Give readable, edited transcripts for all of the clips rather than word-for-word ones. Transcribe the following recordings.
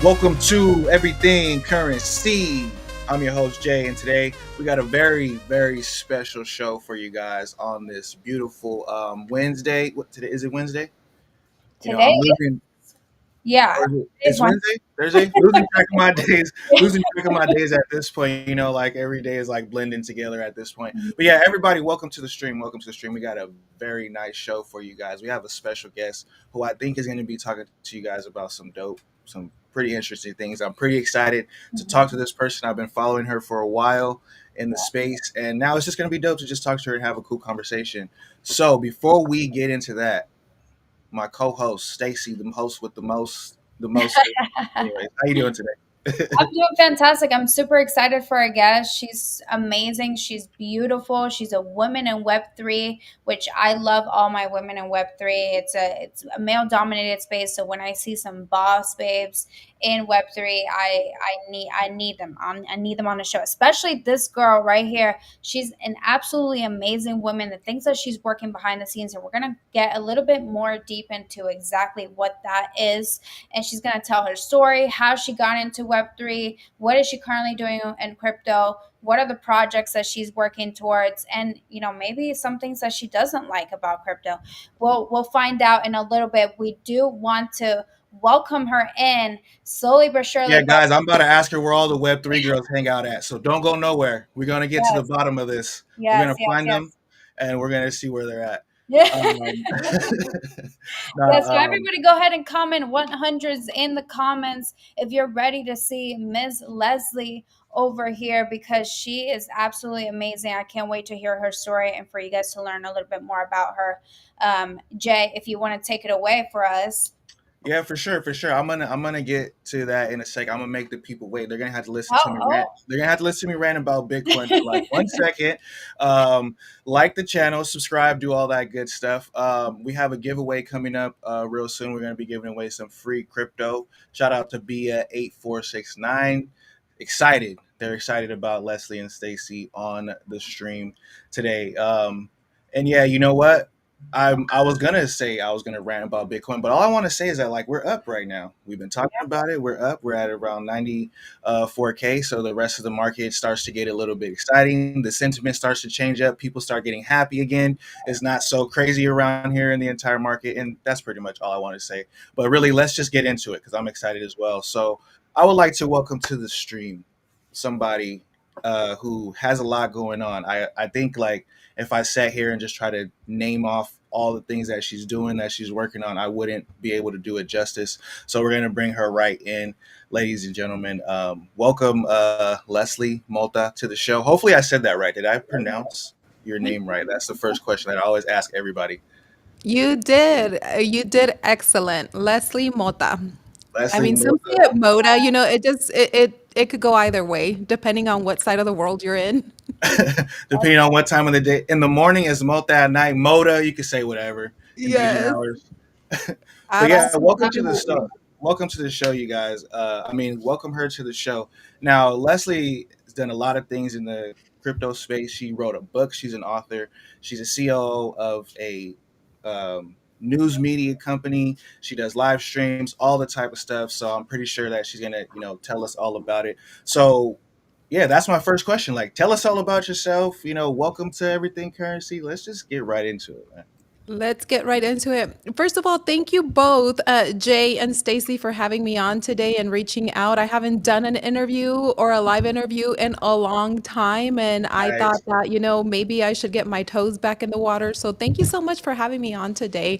Welcome to Everything Currency. I'm your host Jay, and today we got a very special show for you guys on this beautiful Wednesday. What today is it? Wednesday? Today, I'm losing. yeah, Or is it, today's it's one. Wednesday, Thursday. Losing track of my days. Losing track of my days at this point. Like every day is like blending together at this point. But yeah, everybody, welcome to the stream. Welcome to the stream. We got a very nice show for you guys. We have a special guest who I think is going to be talking to you guys about some pretty interesting things. I'm pretty excited to talk to Mhm. this person. I've been following her for a while in the space, and now it's just going to be dope to just talk to her and have a cool conversation. So before we get into that, my co-host Stacy, the host with the most. Anyways, how you doing today? I'm doing fantastic. I'm super excited for our guest. She's amazing. She's beautiful. She's a woman in Web3, which I love all my women in Web3. It's a male dominated space. So when I see some boss babes in Web3, I need them. I need them on the show. Especially this girl right here. She's an absolutely amazing woman. The things that she's working behind the scenes, and we're gonna get a little bit more deep into exactly what that is, and she's going to tell her story, how she got into Web3, what is she currently doing in crypto, what are the projects that she's working towards, and maybe some things that she doesn't like about crypto. We'll find out in a little bit. We do want to welcome her in slowly but surely, Yeah, but guys, I'm about to ask her where all the Web3 girls hang out at. So don't go nowhere. We're gonna get to the yes, bottom of this. We're yes, gonna yes, find them, yes. and we're gonna see where they're at. Yeah. Um, Yeah, now, so everybody go ahead and comment 100s in the comments if you're ready to see Ms. Leslie over here, because she is absolutely amazing. I can't wait to hear her story and for you guys to learn a little bit more about her. Jay, if you want to take it away for us. yeah, for sure, for sure. I'm gonna get to that in a sec. I'm gonna make the people wait. They're gonna have to listen to me rant. Oh, They're gonna have to listen to me rant about Bitcoin for like oh. 1 second. Like the channel, subscribe, do all that good stuff. We have a giveaway coming up real soon. We're gonna be giving away some free crypto. Shout out to Bia8469. Excited. They're excited about Leslie and Stacy on the stream today. And yeah, you know what? I was gonna say I was gonna rant about Bitcoin, but all I want to say is that like we're up right now. We've been talking about it. We're up. We're at around 94K. So the rest of the market starts to get a little bit exciting. The sentiment starts to change up. People start getting happy again. It's not so crazy around here in the entire market, and that's pretty much all I want to say. But really, let's just get into it because I'm excited as well. So I would like to welcome to the stream somebody who has a lot going on. I think like if I sat here and just try to name off all the things that she's doing, that she's working on, I wouldn't be able to do it justice. So we're going to bring her right in, ladies and gentlemen. Welcome, Leslie Motta, to the show. Hopefully, I said that right. Did I pronounce your name right? That's the first question that I always ask everybody. You did. You did excellent. Leslie Motta. I Leslie mean, some say Motta. it Moda, it could go either way, depending on what side of the world you're in. Depending on what time of the day. In the morning is Motta, at night Motta. You can say whatever in between Yes, hours. But yeah, welcome to the absolutely. show. Welcome to the show, you guys. Welcome her to the show. Now, Leslie has done a lot of things in the crypto space. She wrote a book. She's an author. She's a CEO of a news media company. She does live streams, all the type of stuff. So I'm pretty sure that she's gonna, tell us all about it. So yeah, that's my first question. Like, tell us all about yourself. Welcome to Everything Currency. Let's just get right into it, man. Let's get right into it. First of all, thank you both, Jay and Stacy, for having me on today and reaching out. I haven't done an interview or a live interview in a long time, and I thought Nice. that, maybe I should get my toes back in the water. So thank you so much for having me on today.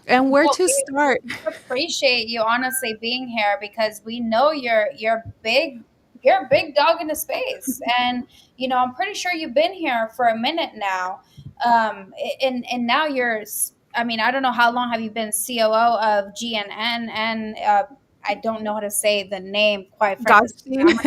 And where Well, to we start? appreciate you honestly being here because we know you're a big dog in the space, and I'm pretty sure you've been here for a minute now, and now I mean, I don't know how long have you been COO of GNN, and I don't know how to say the name quite frankly. Godspeed. I'm gonna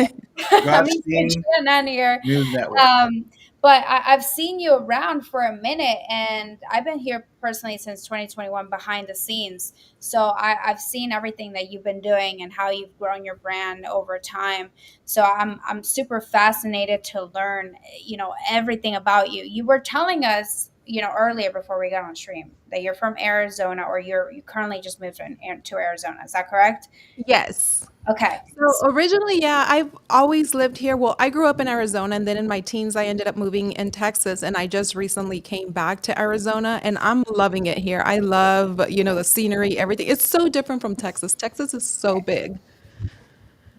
say Godspeed GNN here. News Network. Um, but I've seen you around for a minute, and I've been here personally since 2021 behind the scenes. So I've seen everything that you've been doing and how you've grown your brand over time. So I'm super fascinated to learn, everything about you. You were telling us earlier before we got on stream that you're from Arizona, or you currently just moved to Arizona. Is that correct? Yes. Okay. So originally, yeah, I've always lived here. Well, I grew up in Arizona, and then in my teens, I ended up moving in Texas, and I just recently came back to Arizona, and I'm loving it here. I love, the scenery, everything. It's so different from Texas. Texas is so big.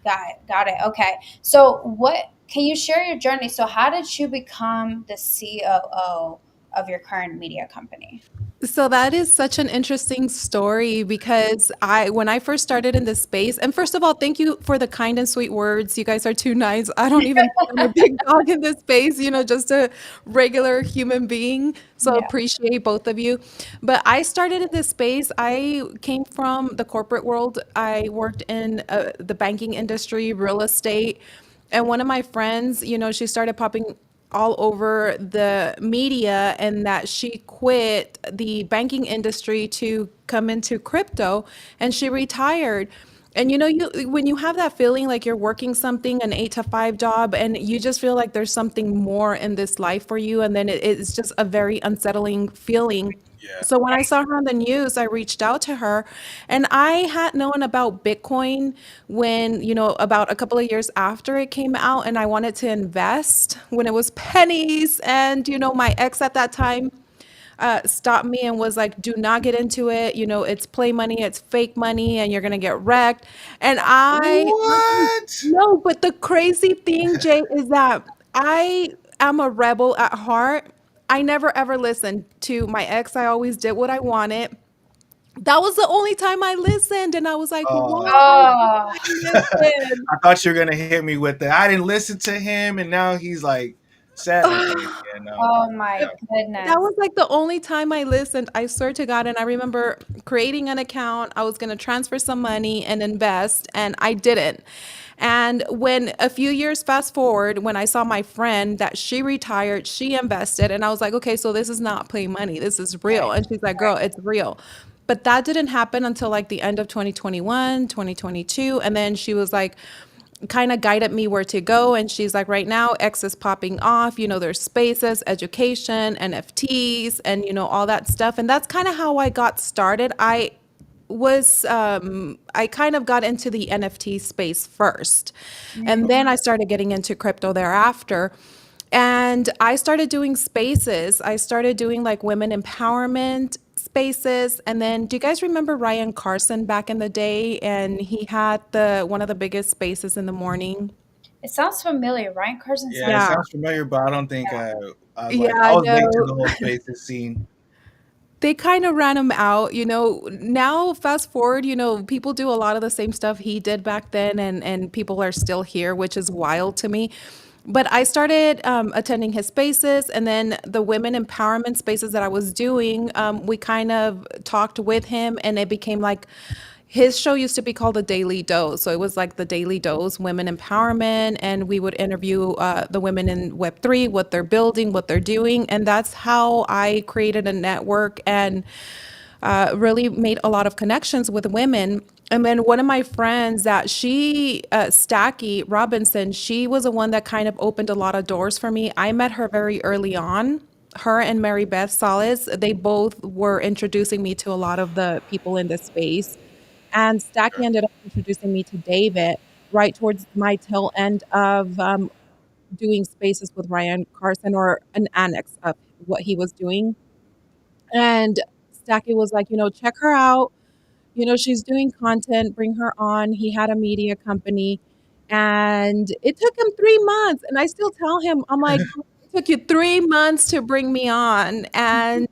Got it. Got it. Okay. So, what can you share your journey? So, how did you become the COO of your current media company? So that is such an interesting story because when I first started in this space, and first of all, thank you for the kind and sweet words. You guys are too nice. I don't even think I'm a big dog in this space, just a regular human being. So Yeah. appreciate both of you. But I started in this space. I came from the corporate world. I worked in the banking industry, real estate. And one of my friends, she started popping all over the media and that she quit the banking industry to come into crypto and she retired. And you when you have that feeling like you're working something, an 8 to 5 job, and you just feel like there's something more in this life for you, and then it's just a very unsettling feeling. Yeah. So when I saw her on the news, I reached out to her, and I had known about Bitcoin when, about a couple of years after it came out, and I wanted to invest when it was pennies. And, my ex at that time stopped me and was like, do not get into it. It's play money, it's fake money, and you're going to get wrecked. And What? no, but the crazy thing, Jay, is that I am a rebel at heart. I never ever listened to my ex. I always did what I wanted. That was the only time I listened, and I was like, why did Oh, I listen? I thought you were gonna hit me with that. I didn't listen to him, and now he's like sad. Okay, yeah, no, oh my yeah. That goodness. was like the only time I listened. I swear to God. And I remember creating an account. I was going to transfer some money and invest, and I didn't. And when a few years fast forward, when I saw my friend that she retired, she invested, and I was like, okay, so this is not play money. This is real. Right. And she's like, girl, it's real. But that didn't happen until like the end of 2021, 2022. And then she was like, kind of guided me where to go. And she's like, right now, X is popping off. There's spaces, education, NFTs, and, all that stuff. And that's kind of how I got started. I kind of got into the NFT space first. And then I started getting into crypto thereafter. And I started doing spaces. I started doing like women empowerment spaces. And then do you guys remember Ryan Carson back in the day? And he had the one of the biggest spaces in the morning. It sounds familiar. Ryan Carson Yeah, it sounds. Yeah. sounds familiar, but I don't think I Yeah, was late to no. the whole spaces scene. They kind of ran him out, Now, fast forward, people do a lot of the same stuff he did back then, and people are still here, which is wild to me. But I started attending his spaces, and then the women empowerment spaces that I was doing, we kind of talked with him, and it became like his show used to be called The Daily Dose. So it was like The Daily Dose, women empowerment. And we would interview the women in Web3, what they're building, what they're doing. And that's how I created a network and really made a lot of connections with women. And then one of my friends Stacky Robinson, she was the one that kind of opened a lot of doors for me. I met her very early on. Her and Mary Beth Salas, they both were introducing me to a lot of the people in this space. And Stacky ended up introducing me to David right towards my tail end of doing spaces with Ryan Carson, or an annex of what he was doing. And Stacky was like, check her out. She's doing content, bring her on. He had a media company, and it took him 3 months. And I still tell him, I'm like, it took you 3 months to bring me on. And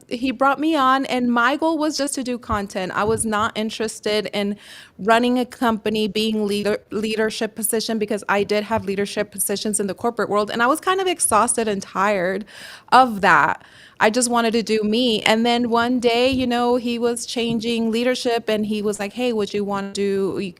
he brought me on, and my goal was just to do content. I was not interested in running a company, being leadership position, because I did have leadership positions in the corporate world, and I was kind of exhausted and tired of that. I just wanted to do me. And then one day, he was changing leadership, and he was like, hey, would you want to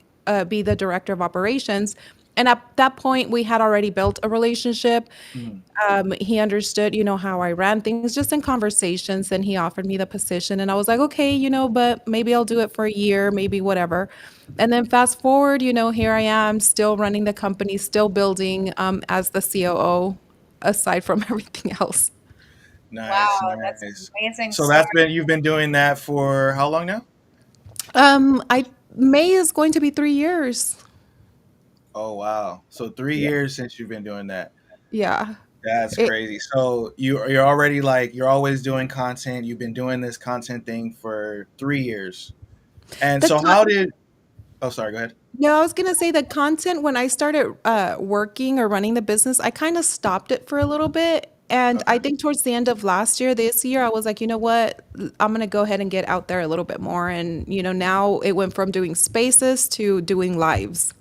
be the director of operations? And at that point, we had already built a relationship. Mhm. He understood, how I ran things just in conversations, and he offered me the position. And I was like, okay, but maybe I'll do it for a year, maybe whatever. And then fast forward, here I am still running the company, still building as the COO, aside from everything else. Nice, Wow, that's an nice. amazing So story. you've been doing that for how long now? I May is going to be 3 years. Oh wow. So three Yeah. years since you've been doing that. Yeah. That's It, crazy. So you're already like you're always doing content. You've been doing this content thing for 3 years. And the so con- how did oh sorry, go ahead. No, I was gonna say the content when I started working or running the business, I kind of stopped it for a little bit. And I Okay. think towards the end of last year, this year, I was like, you know what? I'm gonna go ahead and get out there a little bit more. And now it went from doing spaces to doing lives.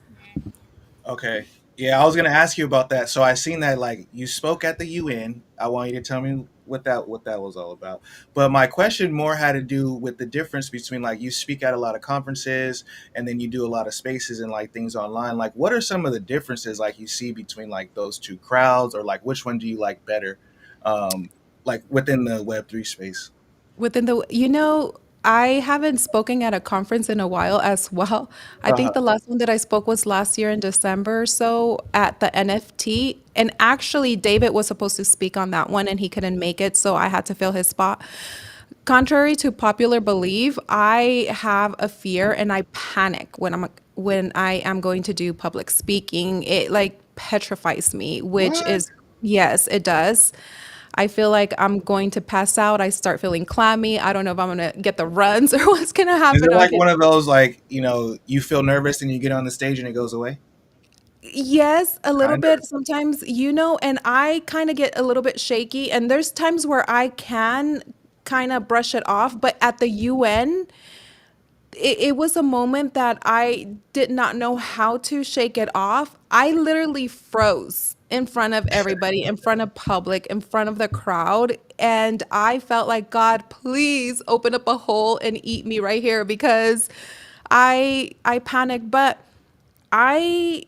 Okay. Yeah, I was gonna ask you about that. So I seen that like you spoke at the UN. I want you to tell me what that was all about. But my question more had to do with the difference between like you speak at a lot of conferences and then you do a lot of spaces and like things online. Like what are some of the differences like you see between like those two crowds or like which one do you like better? Like within the Web3 space. Within I haven't spoken at a conference in a while as well. I think Uh-huh. the last one that I spoke was last year in December, so at the NFT. And actually, David was supposed to speak on that one and he couldn't make it, so I had to fill his spot. Contrary to popular belief, I have a fear and I panic when I am going to do public speaking. It like petrifies me, which What? is yes, it does. I feel like I'm going to pass out. I start feeling clammy. I don't know if I'm going to get the runs or what's going to Is happen. it like Okay. one of those like, you feel nervous and you get on the stage and it goes away? Yes, a little Kind of. bit sometimes, and I kind of get a little bit shaky. And there's times where I can kind of brush it off. But at the UN, it was a moment that I did not know how to shake it off. I literally froze in front of everybody, in front of public, in front of the crowd. And I felt like, God, please open up a hole and eat me right here because I panicked. But I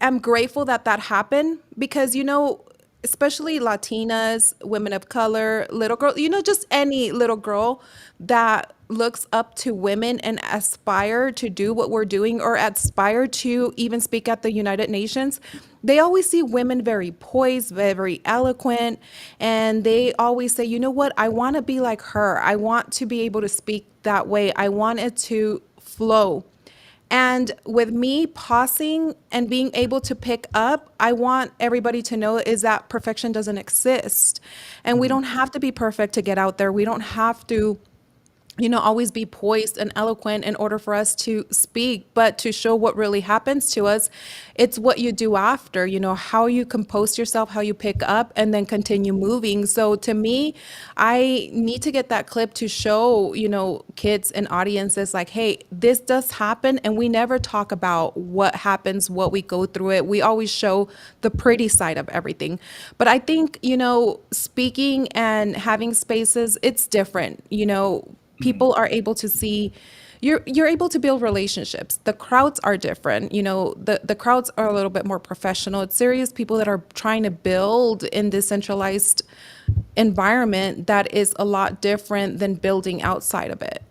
am grateful that that happened because, especially Latinas, women of color, little girl, just any little girl that looks up to women and aspire to do what we're doing or aspire to even speak at the United Nations, they always see women very poised, very eloquent, and they always say, you know what, I want to be like her. I want to be able to speak that way. I want it to flow. And with me pausing and being able to pick up, I want everybody to know is that perfection doesn't exist. And we Mhm. don't have to be perfect to get out there. We don't have to always be poised and eloquent in order for us to speak, but to show what really happens to us, it's what you do after, how you compose yourself, how you pick up, and then continue moving. So to me, I need to get that clip to show, kids and audiences like, hey, this does happen. And we never talk about what happens, what we go through it. We always show the pretty side of everything. But I think, speaking and having spaces, it's different. Mhm. People are able to see you're able to build relationships. The crowds are different. The crowds are a little bit more professional. It's serious people that are trying to build in this centralized environment that is a lot different than building outside of it.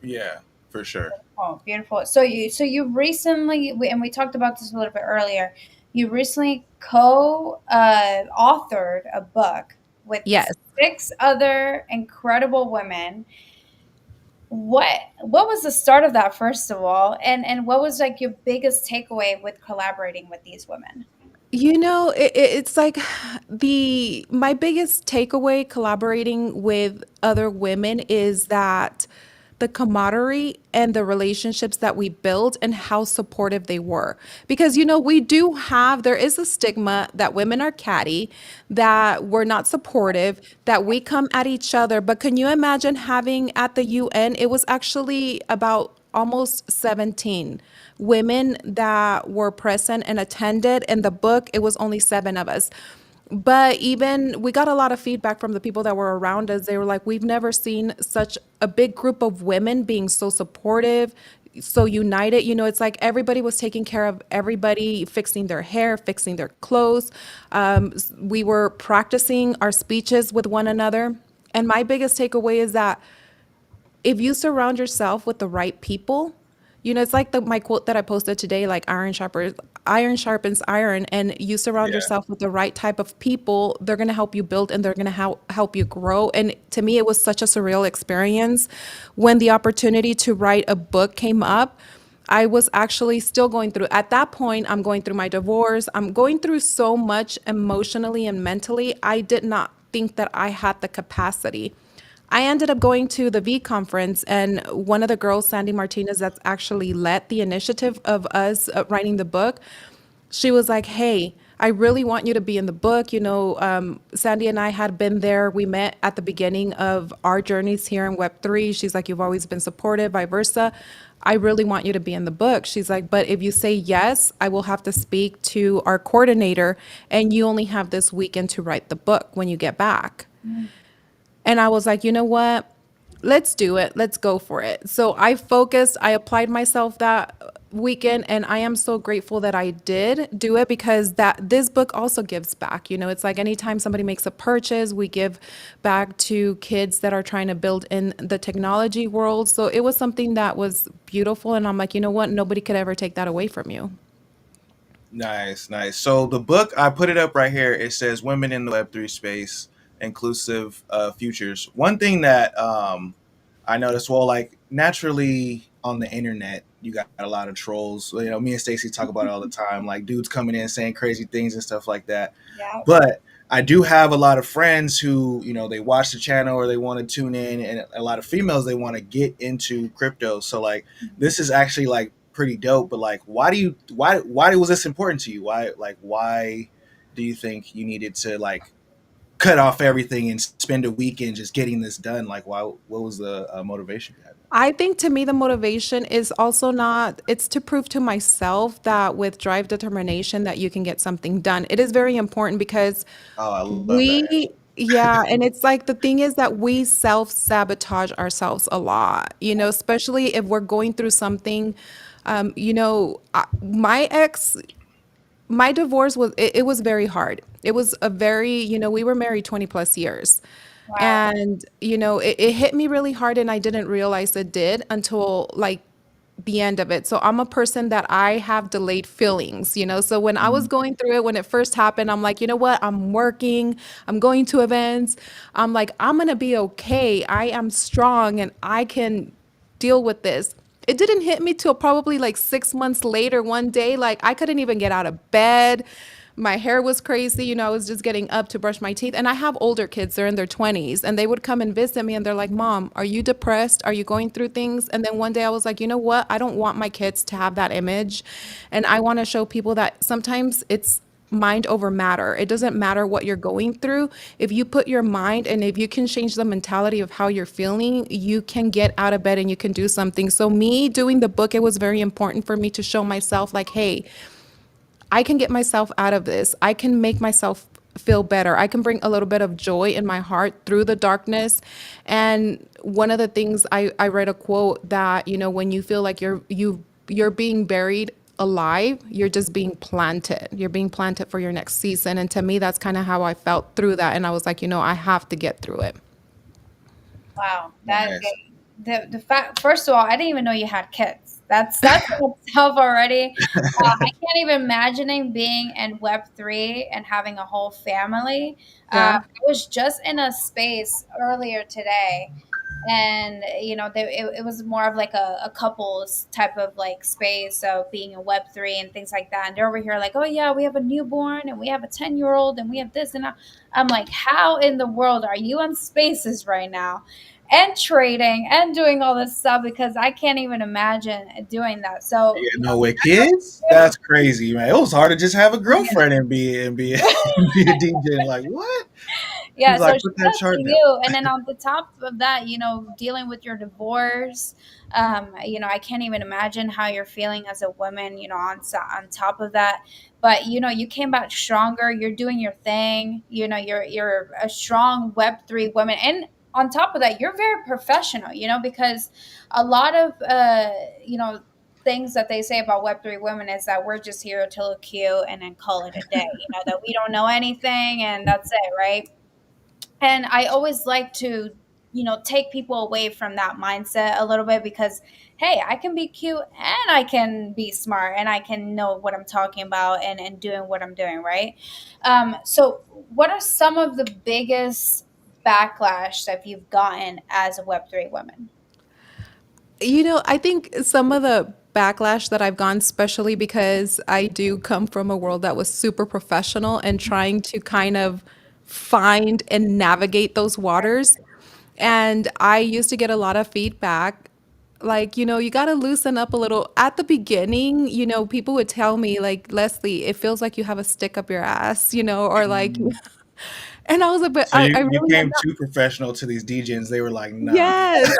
Yeah, for sure. Oh, beautiful. So you recently, and we talked about this a little bit earlier. You recently co-authored a book with Yes. six other incredible women. What was the start of that, first of all, and what was like your biggest takeaway with collaborating with these women? It's like the my biggest takeaway collaborating with other women is that the camaraderie and the relationships that we built and how supportive they were. Because there is a stigma that women are catty, that we're not supportive, that we come at each other. But can you imagine having at the UN, it was actually about almost 17 women that were present and attended. In the book, it was only seven of us. But even we got a lot of feedback from the people that were around us. They were like, we've never seen such a big group of women being so supportive, so united. It's like everybody was taking care of everybody, fixing their hair, fixing their clothes. We were practicing our speeches with one another. And my biggest takeaway is that if you surround yourself with the right people, it's like my quote that I posted today, like iron sharpens iron sharpens iron, and you surround Yeah. yourself with the right type of people, they're going to help you build and they're going to help you grow. And to me, it was such a surreal experience when the opportunity to write a book came up. I was actually still going through, at that point, I'm going through my divorce. I'm going through so much emotionally and mentally. I did not think that I had the capacity. I ended up going to the V conference, and one of the girls, Sandy Martinez, that's actually led the initiative of us writing the book, she was like, "Hey, I really want you to be in the book. Sandy and I had been there. We met at the beginning of our journeys here in Web3. She's like, you've always been supportive, vice versa. I really want you to be in the book." She's like, "But if you say yes, I will have to speak to our coordinator, and you only have this weekend to write the book when you get back." Mm. And I was like, you know what? Let's do it. Let's go for it. So I focused, I applied myself that weekend, and I am so grateful that I did do it, because that this book also gives back. It's like anytime somebody makes a purchase, we give back to kids that are trying to build in the technology world. So it was something that was beautiful, and I'm like, you know what? Nobody could ever take that away from you. Nice, nice. So the book, I put it up right here. It says "Women in the Web3 Space: Inclusive Futures." One thing that I noticed, well, like naturally on the internet, you got a lot of trolls. Me and Stacy talk about it all the time, like dudes coming in saying crazy things and stuff like that. Yeah. But I do have a lot of friends who, they watch the channel or they want to tune in, and a lot of females, they want to get into crypto. So like, this is actually like pretty dope. But like, why was this important to you? Why do you think you needed to like cut off everything and spend a weekend just getting this done? Like, why? What was the motivation behind that? I think to me, the motivation is also not, it's to prove to myself that with drive determination that you can get something done. It is very important because Oh, I love that we, answer. yeah, and it's like the thing is that we self-sabotage ourselves a lot, especially if we're going through something. My ex, my divorce was, it was very hard. It was a very, we were married 20 plus years. Wow. And, it hit me really hard, and I didn't realize it did until like the end of it. So I'm a person that I have delayed feelings. So when I was Mhm. going through it, when it first happened, I'm like, you know what? I'm working, I'm going to events. I'm like, I'm going to be okay. I am strong and I can deal with this. It didn't hit me till probably like 6 months later, one day. Like I couldn't even get out of bed. My hair was crazy. I was just getting up to brush my teeth. And I have older kids, they're in their 20s, and they would come and visit me and they're like, "Mom, are you depressed? Are you going through things?" And then one day I was like, you know what? I don't want my kids to have that image. And I want to show people that sometimes it's mind over matter. It doesn't matter what you're going through. If you put your mind and if you can change the mentality of how you're feeling, you can get out of bed and you can do something. So, me doing the book, it was very important for me to show myself, like, hey, I can get myself out of this. I can make myself feel better. I can bring a little bit of joy in my heart through the darkness. And one of the things I read a quote that, when you feel like you're being buried alive, you're just being planted. You're being planted for your next season. And to me, that's kind of how I felt through that. And I was like, I have to get through it. Wow. That Nice. the fact. First of all, I didn't even know you had kids. That's in itself already. I can't even imagining being in Web3 and having a whole family. Yeah. I was just in a space earlier today, and it was more of like a couples type of like space of being in Web3 and things like that. And they're over here like, oh yeah, we have a newborn and we have a 10-year-old and we have this, and I'm like, how in the world are you on spaces right now and trading and doing all this stuff? Because I can't even imagine doing that. So, Yeah, no, with kids, that's crazy, man. It was hard to just have a girlfriend and be and be a DJ. Like what? yeah, He's so like, shout put that out to chart down. you. And then on the top of that, dealing with your divorce, I can't even imagine how you're feeling as a woman, on top of that. But you came back stronger. You're doing your thing. You're a strong Web3 woman, and on top of that, you're very professional. Because a lot of things that they say about Web3 women is that we're just here to look cute and then call it a day. That we don't know anything and that's it, right? And I always like to, take people away from that mindset a little bit, because hey, I can be cute and I can be smart and I can know what I'm talking about and doing what I'm doing, right? So what are some of the biggest backlash that you've gotten as a Web3 woman? I think some of the backlash that I've gone, especially because I do come from a world that was super professional and trying to kind of find and navigate those waters. And I used to get a lot of feedback like, you got to loosen up a little. At the beginning, people would tell me, like, Leslie, it feels like you have a stick up your ass, or like, Mm. and I was a bit, So I you really am came not. too professional to these DJs. They were like, nah, Yes.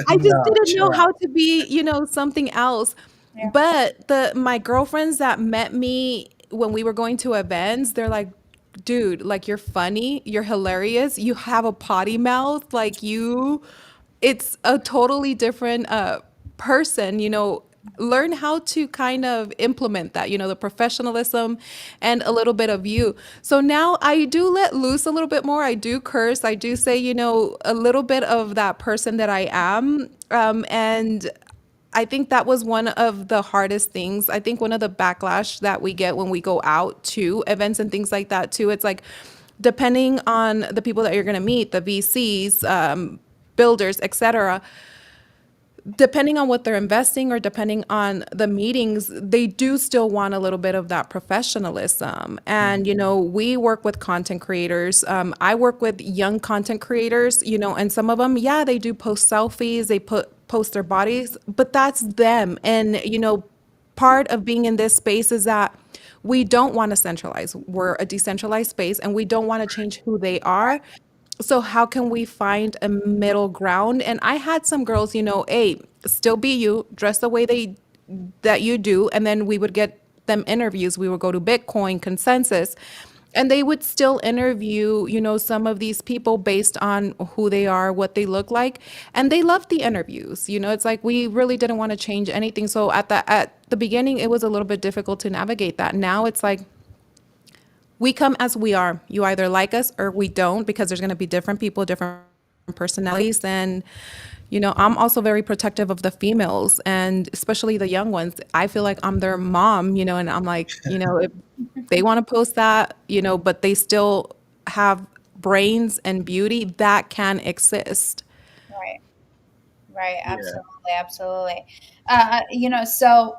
I just nah, didn't chill know how out. to be, something else. Yeah. But my girlfriends that met me when we were going to events, they're like, dude, like you're funny, you're hilarious, you have a potty mouth, like it's a totally different person, learn how to kind of implement that, the professionalism and a little bit of you. So now I do let loose a little bit more. I do curse. I do say, a little bit of that person that I am. And I think that was one of the hardest things. I think one of the backlash that we get when we go out to events and things like that too, it's like depending on the people that you're going to meet, the VCs, builders, etc., depending on what they're investing or depending on the meetings, they do still want a little bit of that professionalism. And, Mhm. we work with content creators. I work with young content creators, and some of them, yeah, they do post selfies, they post their bodies, but that's them. And, part of being in this space is that we don't want to centralize. We're a decentralized space and we don't want to change who they are. So how can we find a middle ground? And I had some girls, hey, still be you, dress the way that you do, and then we would get them interviews. We would go to Bitcoin Consensus, and they would still interview, some of these people based on who they are, what they look like, and they loved the interviews. It's like we really didn't want to change anything. So at the beginning, it was a little bit difficult to navigate that. Now it's like we come as we are. You either like us or we don't, because there's going to be different people, different personalities. And, I'm also very protective of the females and especially the young ones. I feel like I'm their mom, and I'm like, if they want to post that, but they still have brains and beauty that can exist. Right. Right. Yeah. Absolutely. Absolutely. So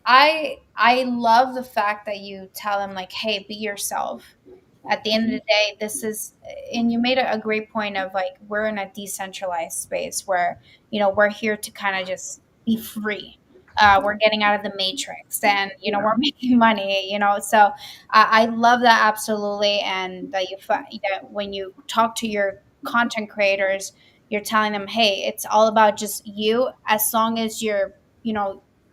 I love the fact that you tell them, like, hey, be yourself. At the end of the day, this is, and you made a great point of, like, we're in a decentralized space where, we're here to kind of just be free. We're getting out of the matrix, and we're making money. So I love that, absolutely. And that that when you talk to your content creators, you're telling them, hey, it's all about just you, as long as you're,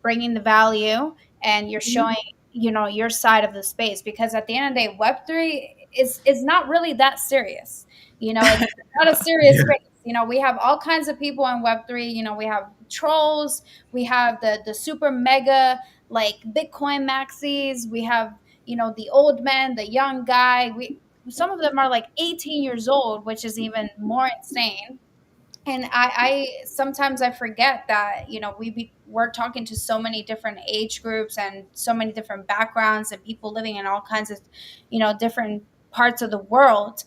bringing the value and you're showing, your side of the space. Because at the end of the day, Web3 is not really that serious. It's not a serious Yeah. space. We have all kinds of people in Web3. We have trolls, we have the super mega, like, Bitcoin maxis, we have, the old man, the young guy. We Some of them are like 18 years old, which is even more insane. And I sometimes I forget that, we're talking to so many different age groups and so many different backgrounds and people living in all kinds of, different parts of the world.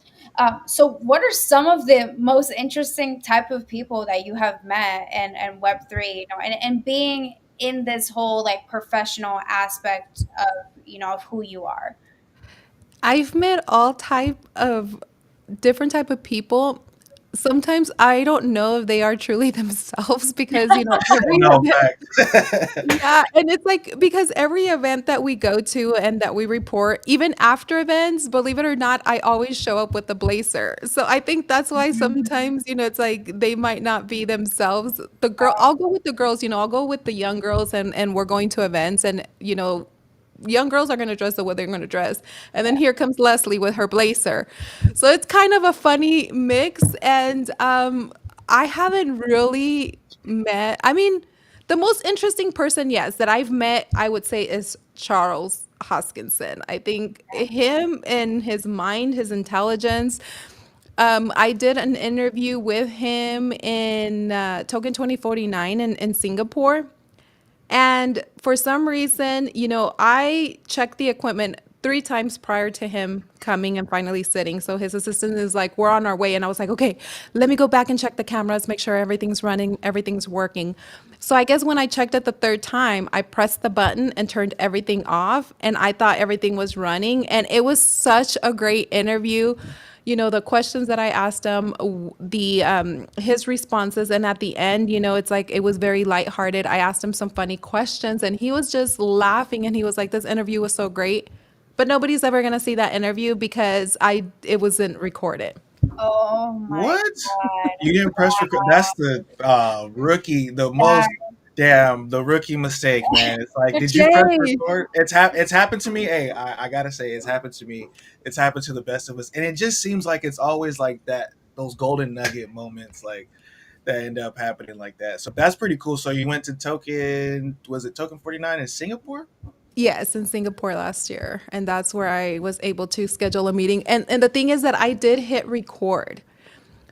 So what are some of the most interesting type of people that you have met and Web3, and being in this whole, like, professional aspect of, of who you are? I've met all type of different type of people. Sometimes I don't know if they are truly themselves because, Oh, every no, event. facts. Yeah, and it's like because every event that we go to and that we report, even after events, believe it or not, I always show up with the blazer. So I think that's why sometimes, it's like they might not be themselves. I'll go with the girls, I'll go with the young girls and we're going to events and, young girls are going to dress the way they're going to dress. And then here comes Leslie with her blazer. So it's kind of a funny mix. And I haven't really met, I mean, the most interesting person, yes, that I've met, I would say, is Charles Hoskinson. I think him and his mind, his intelligence, I did an interview with him in Token 2049 in Singapore. And for some reason, I checked the equipment 3 times prior to him coming and finally sitting. So his assistant is like, we're on our way. And I was like, okay, let me go back and check the cameras, make sure everything's running, everything's working. So I guess when I checked it the third time, I pressed the button and turned everything off. And I thought everything was running. And it was such a great interview. The questions that I asked him, the his responses, and at the end, it's like it was very lighthearted. I asked him some funny questions, and he was just laughing, and he was like, "This interview was so great," but nobody's ever gonna see that interview because it wasn't recorded. Oh my What? God. You didn't press record? That's the rookie, the Yeah. most damn the rookie mistake, man. It's like, did you press Jay. record? It's happened to me. Hey, I gotta say, it's happened to me. It's happened to the best of us, and it just seems like it's always like that. Those golden nugget moments, like that, end up happening like that. So that's pretty cool. So you went to Token? Was it Token 49 in Singapore? Yes, in Singapore last year, and that's where I was able to schedule a meeting. And the thing is that I did hit record.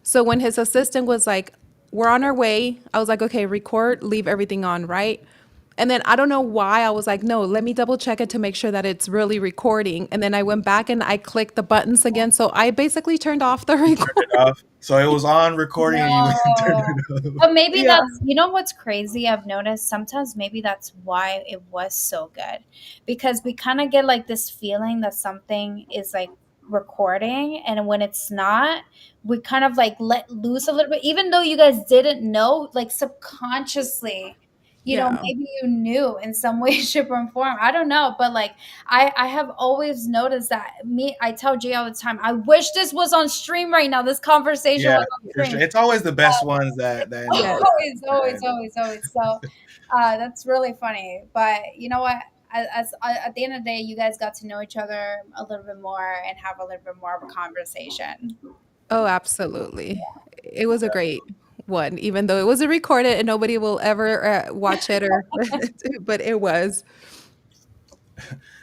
So when his assistant was like, "We're on our way," I was like, "Okay, record, leave everything on, right?" And then I don't know why I was like, "No, let me double check it to make sure that it's really recording." And then I went back and I clicked the buttons again. So I basically turned off the Turned it record. off. So it was on recording, and you turned No. it off. But maybe Yeah. that's, what's crazy? I've noticed sometimes maybe that's why it was so good. Because we kind of get like this feeling that something is like recording, and when it's not, we kind of like let loose a little bit, even though you guys didn't know, like subconsciously. Yeah. Maybe you knew in some way, shape, or form. I don't know, but like I have always noticed that I tell Jay all the time, I wish this was on stream right now. This conversation Yeah, was on for sure. stream. It's always the best ones that end up. Yes. Always, That always, end up. always, always. So that's really funny. But you know what? At the end of the day, you guys got to know each other a little bit more and have a little bit more of a conversation. Oh, absolutely. It was a great one, even though it wasn't recorded and nobody will ever watch it or, but it was.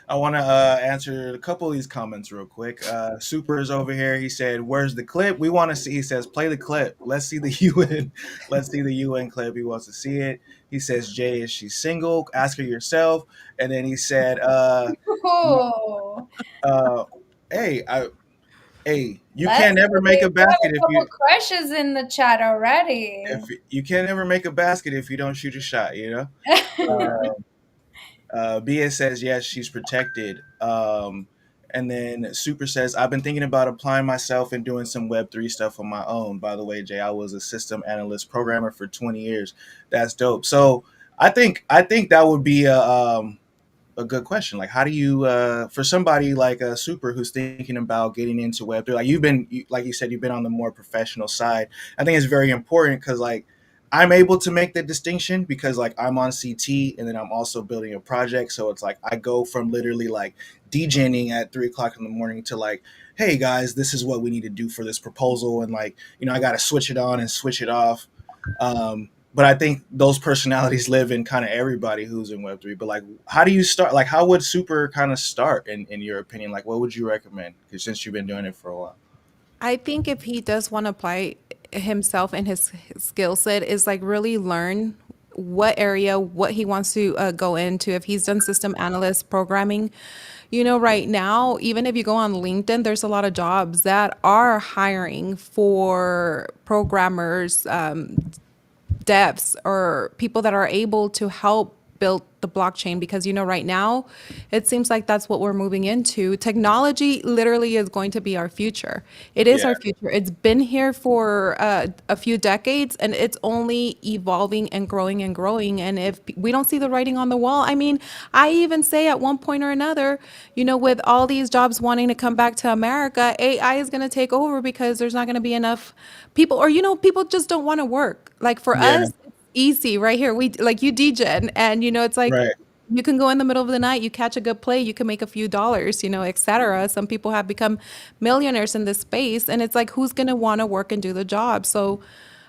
I want to answer a couple of these comments real quick. Super is over here. He said, "Where's the clip? We want to see." He says, "Play the clip. Let's see the UN. Let's see the UN clip. He wants to see it." He says, "Jay, is she single? Ask her yourself." And then he said, Oh, uh, "Hey, you let's can't ever make see. a We have basket a if couple crushes in the chat already. you can't ever make a basket if you don't shoot a shot. You know." Bia says yes, she's protected. And then Super says, I've been thinking about applying myself and doing some Web3 stuff on my own. By the way, Jay, I was a system analyst programmer for 20 years. That's dope. So I think that would be a good question. Like, how do you, for somebody like a Super who's thinking about getting into Web3, like like you said, you've been on the more professional side. I think it's very important because like I'm able to make the distinction because like I'm on CT and then I'm also building a project. So it's like I go from literally like DJing at 3 o'clock in the morning to like, hey guys, this is what we need to do for this proposal. And like, I got to switch it on and switch it off. But I think those personalities live in kind of everybody who's in Web3. But like, how do you start? Like, how would Super kind of start in your opinion? Like, what would you recommend? Because since you've been doing it for a while. I think if he does want to apply himself and his skill set is like really learn what area, what he wants to go into. If he's done system analyst programming, right now, even if you go on LinkedIn, there's a lot of jobs that are hiring for programmers, devs or people that are able to help build the blockchain because right now it seems like that's what we're moving into. Technology literally is going to be our future. It is Yeah. our future. It's been here for a few decades and it's only evolving and growing and growing. And if we don't see the writing on the wall, I mean, I even say at one point or another, with all these jobs wanting to come back to America, AI is going to take over because there's not going to be enough people, or people just don't want to work. Like for Yeah. us, it's easy right here. We like you DJ and it's like Right. you can go in the middle of the night, you catch a good play, you can make a few dollars, etc. Some people have become millionaires in this space, and it's like who's going to want to work and do the job? So,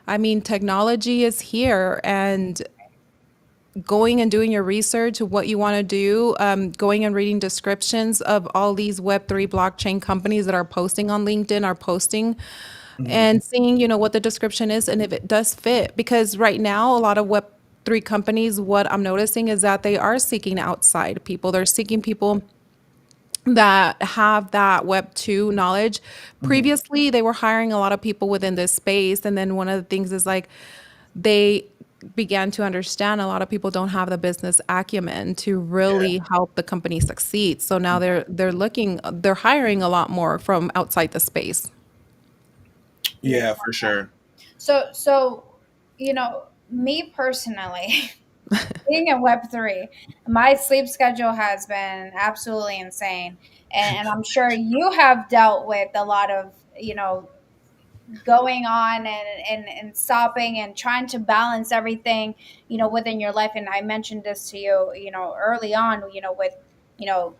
I mean, technology is here, and going and doing your research of what you want to do, going and reading descriptions of all these Web3 blockchain companies that are posting on LinkedIn, are posting Mhm. and seeing, what the description is and if it does fit. Because right now, a lot of Web3 companies, what I'm noticing is that they are seeking outside people. They're seeking people that have that Web 2 knowledge. Mhm. Previously, they were hiring a lot of people within this space. And then one of the things is like they began to understand a lot of people don't have the business acumen to Yeah. really help the company succeed. So now they're hiring a lot more from outside the space. Yeah. Yeah, for sure. So me personally, being in Web3, my sleep schedule has been absolutely insane, and I'm sure you have dealt with a lot of going on and stopping and trying to balance everything within your life. And I mentioned this to you early on, with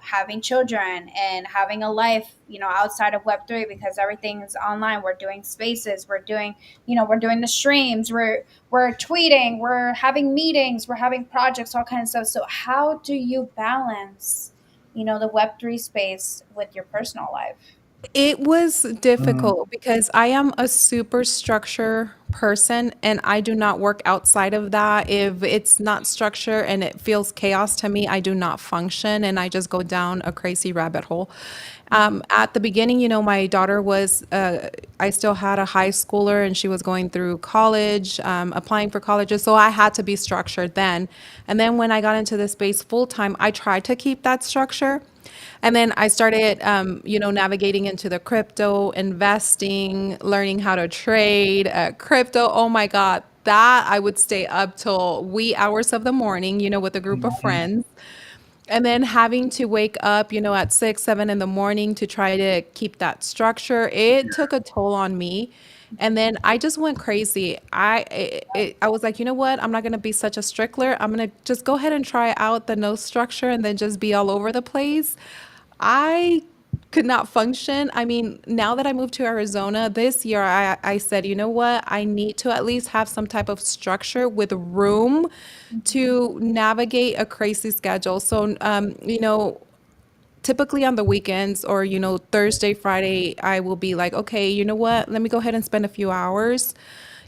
having children and having a life outside of Web3, because everything is online. We're doing spaces, we're doing the streams, we're tweeting, we're having meetings, we're having projects, all kinds of stuff. So how do you balance the Web3 space with your personal life? It was Mhm. difficult because I am a super structure person and I do not work outside of that. If it's not structure and it feels chaos to me, I do not function and I just go down a crazy rabbit hole. At the beginning, my daughter I still had a high schooler and she was going through college, applying for colleges. So I had to be structured then. And then when I got into the space full time, I tried to keep that structure. And then I started, navigating into the crypto, investing, learning how to trade crypto. Oh my God, that I would stay up till wee hours of the morning, with a group of Mhm. friends. And then having to wake up, at 6, 7 in the morning to try to keep that structure, it took a toll on me. And then I just went crazy. I was like, you know what? I'm not going to be such a strickler. I'm going to just go ahead and try out the no structure and then just be all over the place. I could not function. I mean, now that I moved to Arizona this year, I said, you know what? I need to at least have some type of structure with room to navigate a crazy schedule. So, typically on the weekends or, Thursday, Friday, I will be like, okay, you know what? Let me go ahead and spend a few hours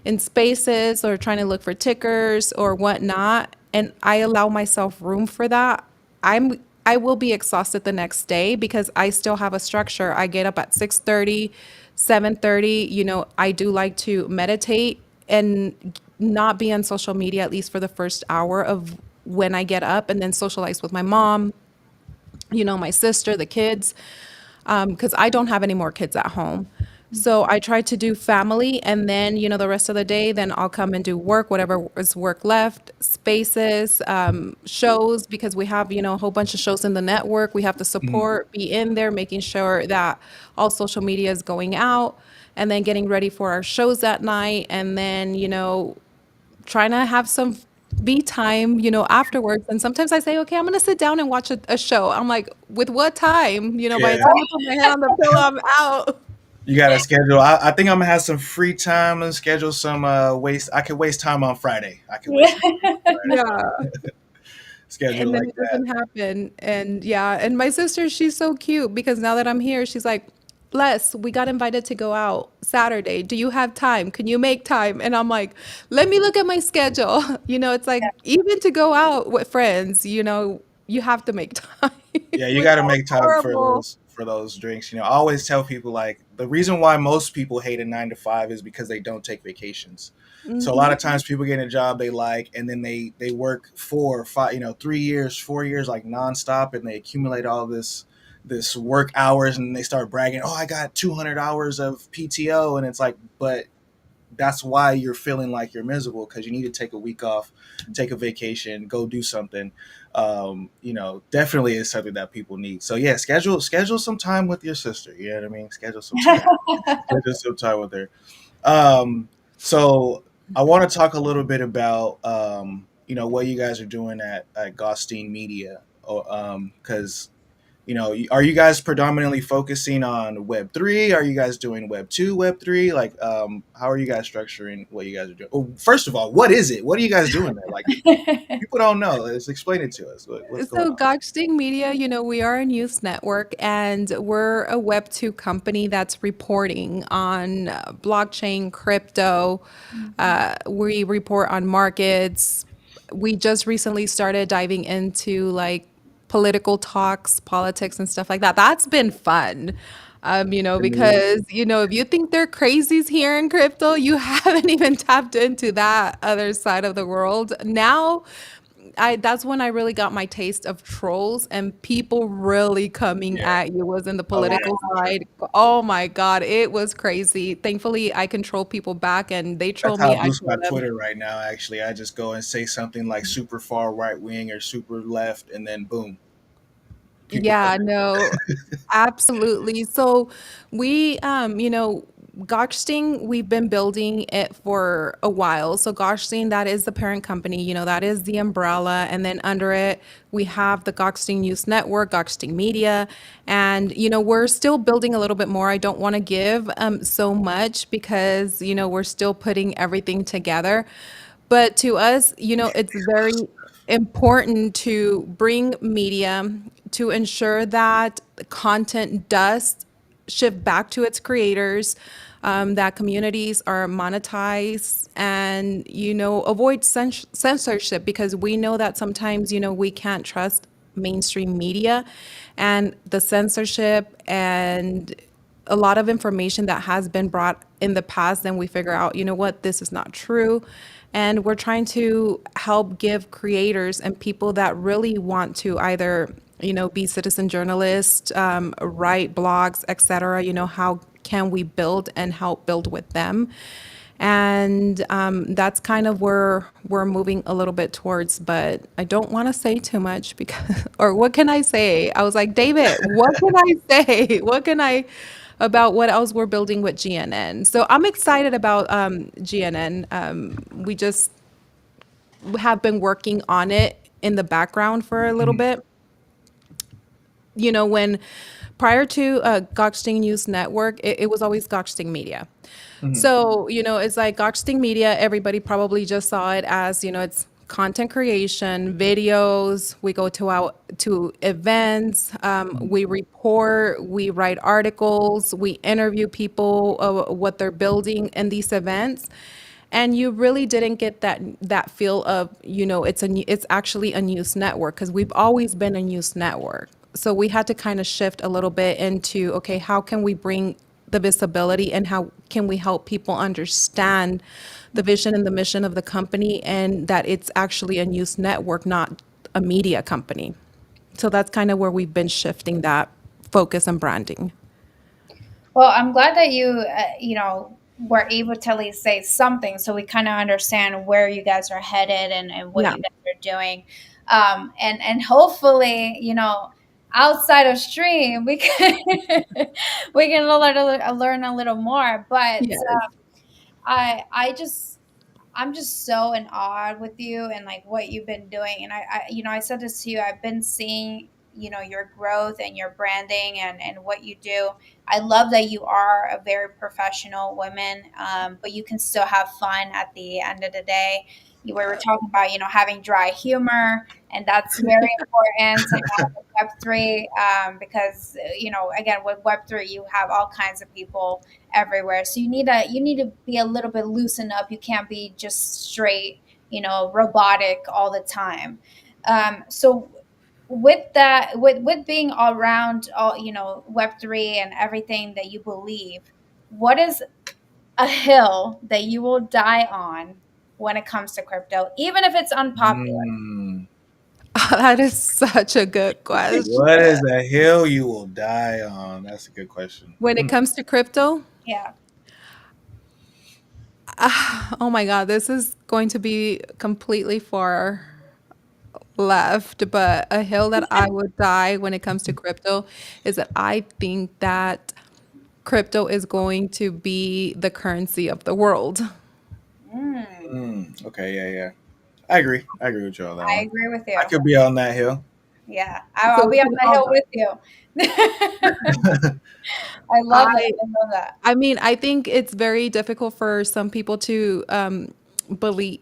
in spaces or trying to look for tickers or whatnot. And I allow myself room for that. I will be exhausted the next day because I still have a structure. I get up at 6:30, 7:30. I do like to meditate and not be on social media at least for the first hour of when I get up, and then socialize with my mom, my sister, the kids, because I don't have any more kids at home. So I try to do family, and then, the rest of the day, then I'll come and do work, whatever is work left, spaces, shows, because we have, a whole bunch of shows in the network. We have to Mhm. support, be in there, making sure that all social media is going out, and then getting ready for our shows at night, and then, trying to have some me time, afterwards. And sometimes I say, okay, I'm going to sit down and watch a show. I'm like, with what time? By the Yeah. time I put my head on the pillow, I'm out. You got to schedule. I think I'm gonna have some free time and schedule some waste. I could waste time on Friday. I could waste some time on Friday. Yeah. So schedule And then like it that. doesn't happen. And yeah, and my sister, she's so cute because now that I'm here, she's like, Les, we got invited to go out Saturday. Do you have time? Can you make time? And I'm like, let me look at my schedule. It's like even to go out with friends, you have to make time, Yeah, you which got to sounds make time horrible. for those drinks. I always tell people like the reason why most people hate a 9 to 5 is because they don't take vacations. So a lot Hmm. of times people get a job they like, and then they work 4 or 5, 3 years, 4 years like nonstop, and they accumulate all this work hours, and they start bragging, oh, I got 200 hours of PTO, and it's like, but that's why you're feeling like you're miserable, because you need to take a week off, take a vacation, go do something. Definitely is something that people need. So yeah, schedule some time with your sister. You know what I mean? Schedule some time with her. Um, so I want to talk a little bit about what you guys are doing at Gostein Media, because are you guys predominantly focusing on Web 3? Are you guys doing Web 2, Web 3? Like, how are you guys structuring what you guys are doing? Oh, first of all, what is it? What are you guys doing there? Like, people don't know. Let's explain it to us. What's going So, on? Godsting Media, we are a news network and we're a Web2 company that's reporting on blockchain, crypto. We report on markets. We just recently started diving into like political talks, politics, and stuff like that. That's been fun. The news. Because, if you think they're crazies here in crypto, you haven't even tapped into that other side of the world. Now, that's when I really got my taste of trolls and people really coming Yeah. at you was in the Oh, yeah, political for sure. side. Oh my God, it was crazy. Thankfully, I control people back and they troll That's how me, I I boost my troll them. Twitter right now. Actually, I just go and say something like super far right wing or super left, and then boom, people come. Yeah, no, absolutely. So Goshting, we've been building it for a while. So Goshting, that is the parent company, that is the umbrella. And then under it, we have the Goxting News Network, Goxting Media. And, we're still building a little bit more. I don't want to give so much because, we're still putting everything together. But to us, it's very important to bring media to ensure that content does shift back to its creators, that communities are monetized and, avoid censorship because we know that sometimes, we can't trust mainstream media and the censorship and a lot of information that has been brought in the past, then we figure out, what, this is not true. And we're trying to help give creators and people that really want to either, be citizen journalists, write blogs, etc. How can we build and help build with them? And that's kind of where we're moving a little bit towards, but I don't want to say too much because, or what can I say? I was like, David, what can I say? What can I about what else we're building with GNN? So I'm excited about GNN. We just have been working on it in the background for a little Mhm, bit. When prior to Goxting News Network, it was always Goxting Media. mhm, So, it's like Goxting Media, everybody probably just saw it as, it's content creation, videos, we go to events, mhm. we report, we write articles, we interview people, what they're building in these events. And you really didn't get that feel of, it's actually a news network because we've always been a news network. So we had to kind of shift a little bit into, okay, how can we bring the visibility and how can we help people understand the vision and the mission of the company and that it's actually a news network, not a media company. So that's kind of where we've been shifting that focus and branding. Well, I'm glad that you were able to at least say something so we kind of understand where you guys are headed and what Yeah. you guys are doing. And hopefully, outside of stream, we can we can learn a little more. But Yes. I just I'm just so in awe with you and like what you've been doing. And I said this to you. I've been seeing, your growth and your branding and what you do. I love that you are a very professional woman, but you can still have fun at the end of the day. We were talking about, having dry humor, and that's very important to have with Web3, because, again, with Web3, you have all kinds of people everywhere. So you need to be a little bit loosened up. You can't be just straight, robotic all the time. So with that, with being all around all, Web3 and everything that you believe, what is a hill that you will die on when it comes to crypto, even if it's unpopular? Mm. That is such a good question. What is a hill you will die on? That's a good question. When it Hmm. comes to crypto, Yeah. oh my God, this is going to be completely far left, but a hill that I would die when it comes to crypto is that I think that crypto is going to be the currency of the world. Mm, Okay, yeah, yeah. I agree. I agree with you on that I one. agree with I you. could be on that hill. Yeah, So I'll we be on can the all hill buy. with you. I love that. I I love that. I mean, I think it's very difficult for some people to believe,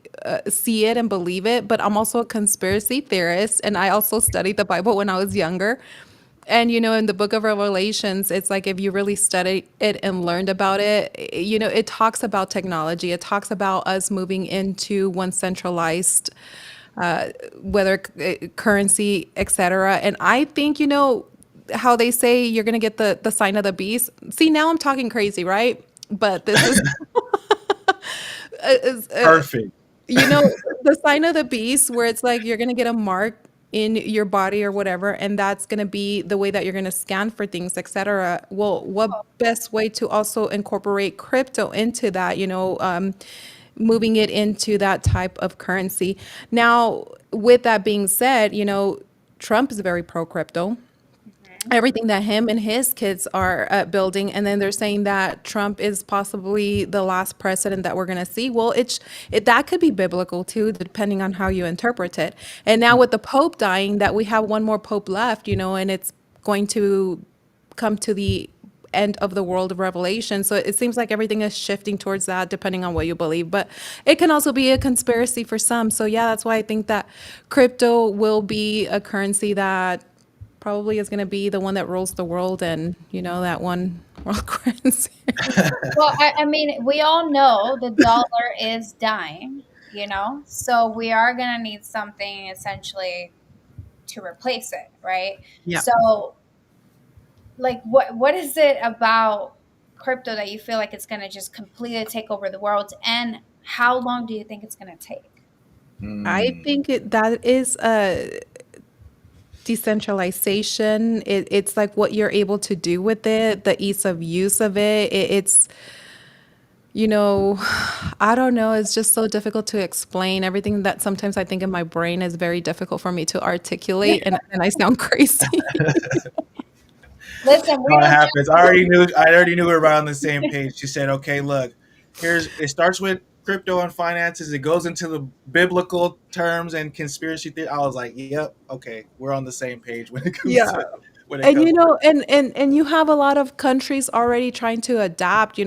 see it and believe it. But I'm also a conspiracy theorist, and I also studied the Bible when I was younger. And in the Book of Revelations, it's like if you really studied it and learned about it, it talks about technology. It talks about us moving into one centralized, whether currency, etc. And I think how they say you're gonna get the sign of the beast. See, now I'm talking crazy, right? But this is is, Perfect. the sign of the beast, where it's like you're gonna get a mark in your body or whatever, and that's gonna be the way that you're gonna scan for things, etc. Well, what best way to also incorporate crypto into that? Moving it into that type of currency. Now, with that being said, Trump is very pro crypto, Mhm. everything that him and his kids are building, and then they're saying that Trump is possibly the last president that we're going to see. Well, that could be biblical too, depending on how you interpret it. And now with the Pope dying, that we have one more Pope left, and it's going to come to the end of the world of Revelation. So it seems like everything is shifting towards that, depending on what you believe. But it can also be a conspiracy for some. So yeah, that's why I think that crypto will be a currency that probably is going to be the one that rules the world, and that one world currency. Well, I mean, we all know the dollar is dying, so we are going to need something essentially to replace it, right? Yeah. So, like, what is it about crypto that you feel like it's going to just completely take over the world? And how long do you think it's going to take? I Mm, think that is a decentralization. It's like what you're able to do with it, the ease of use of it. It's you know, I don't know. It's just so difficult to explain. Everything that sometimes I think in my brain is very difficult for me to articulate, and I sound crazy. Listen, we how it don't happens. I already knew we were on the same page. She said, "Okay, look, it starts with crypto and finances. It goes into the biblical terms and conspiracy theory." I was like, "Yep, okay, we're on the same page when it comes Yeah. to when it And comes to." and you have a lot of countries already trying to adapt,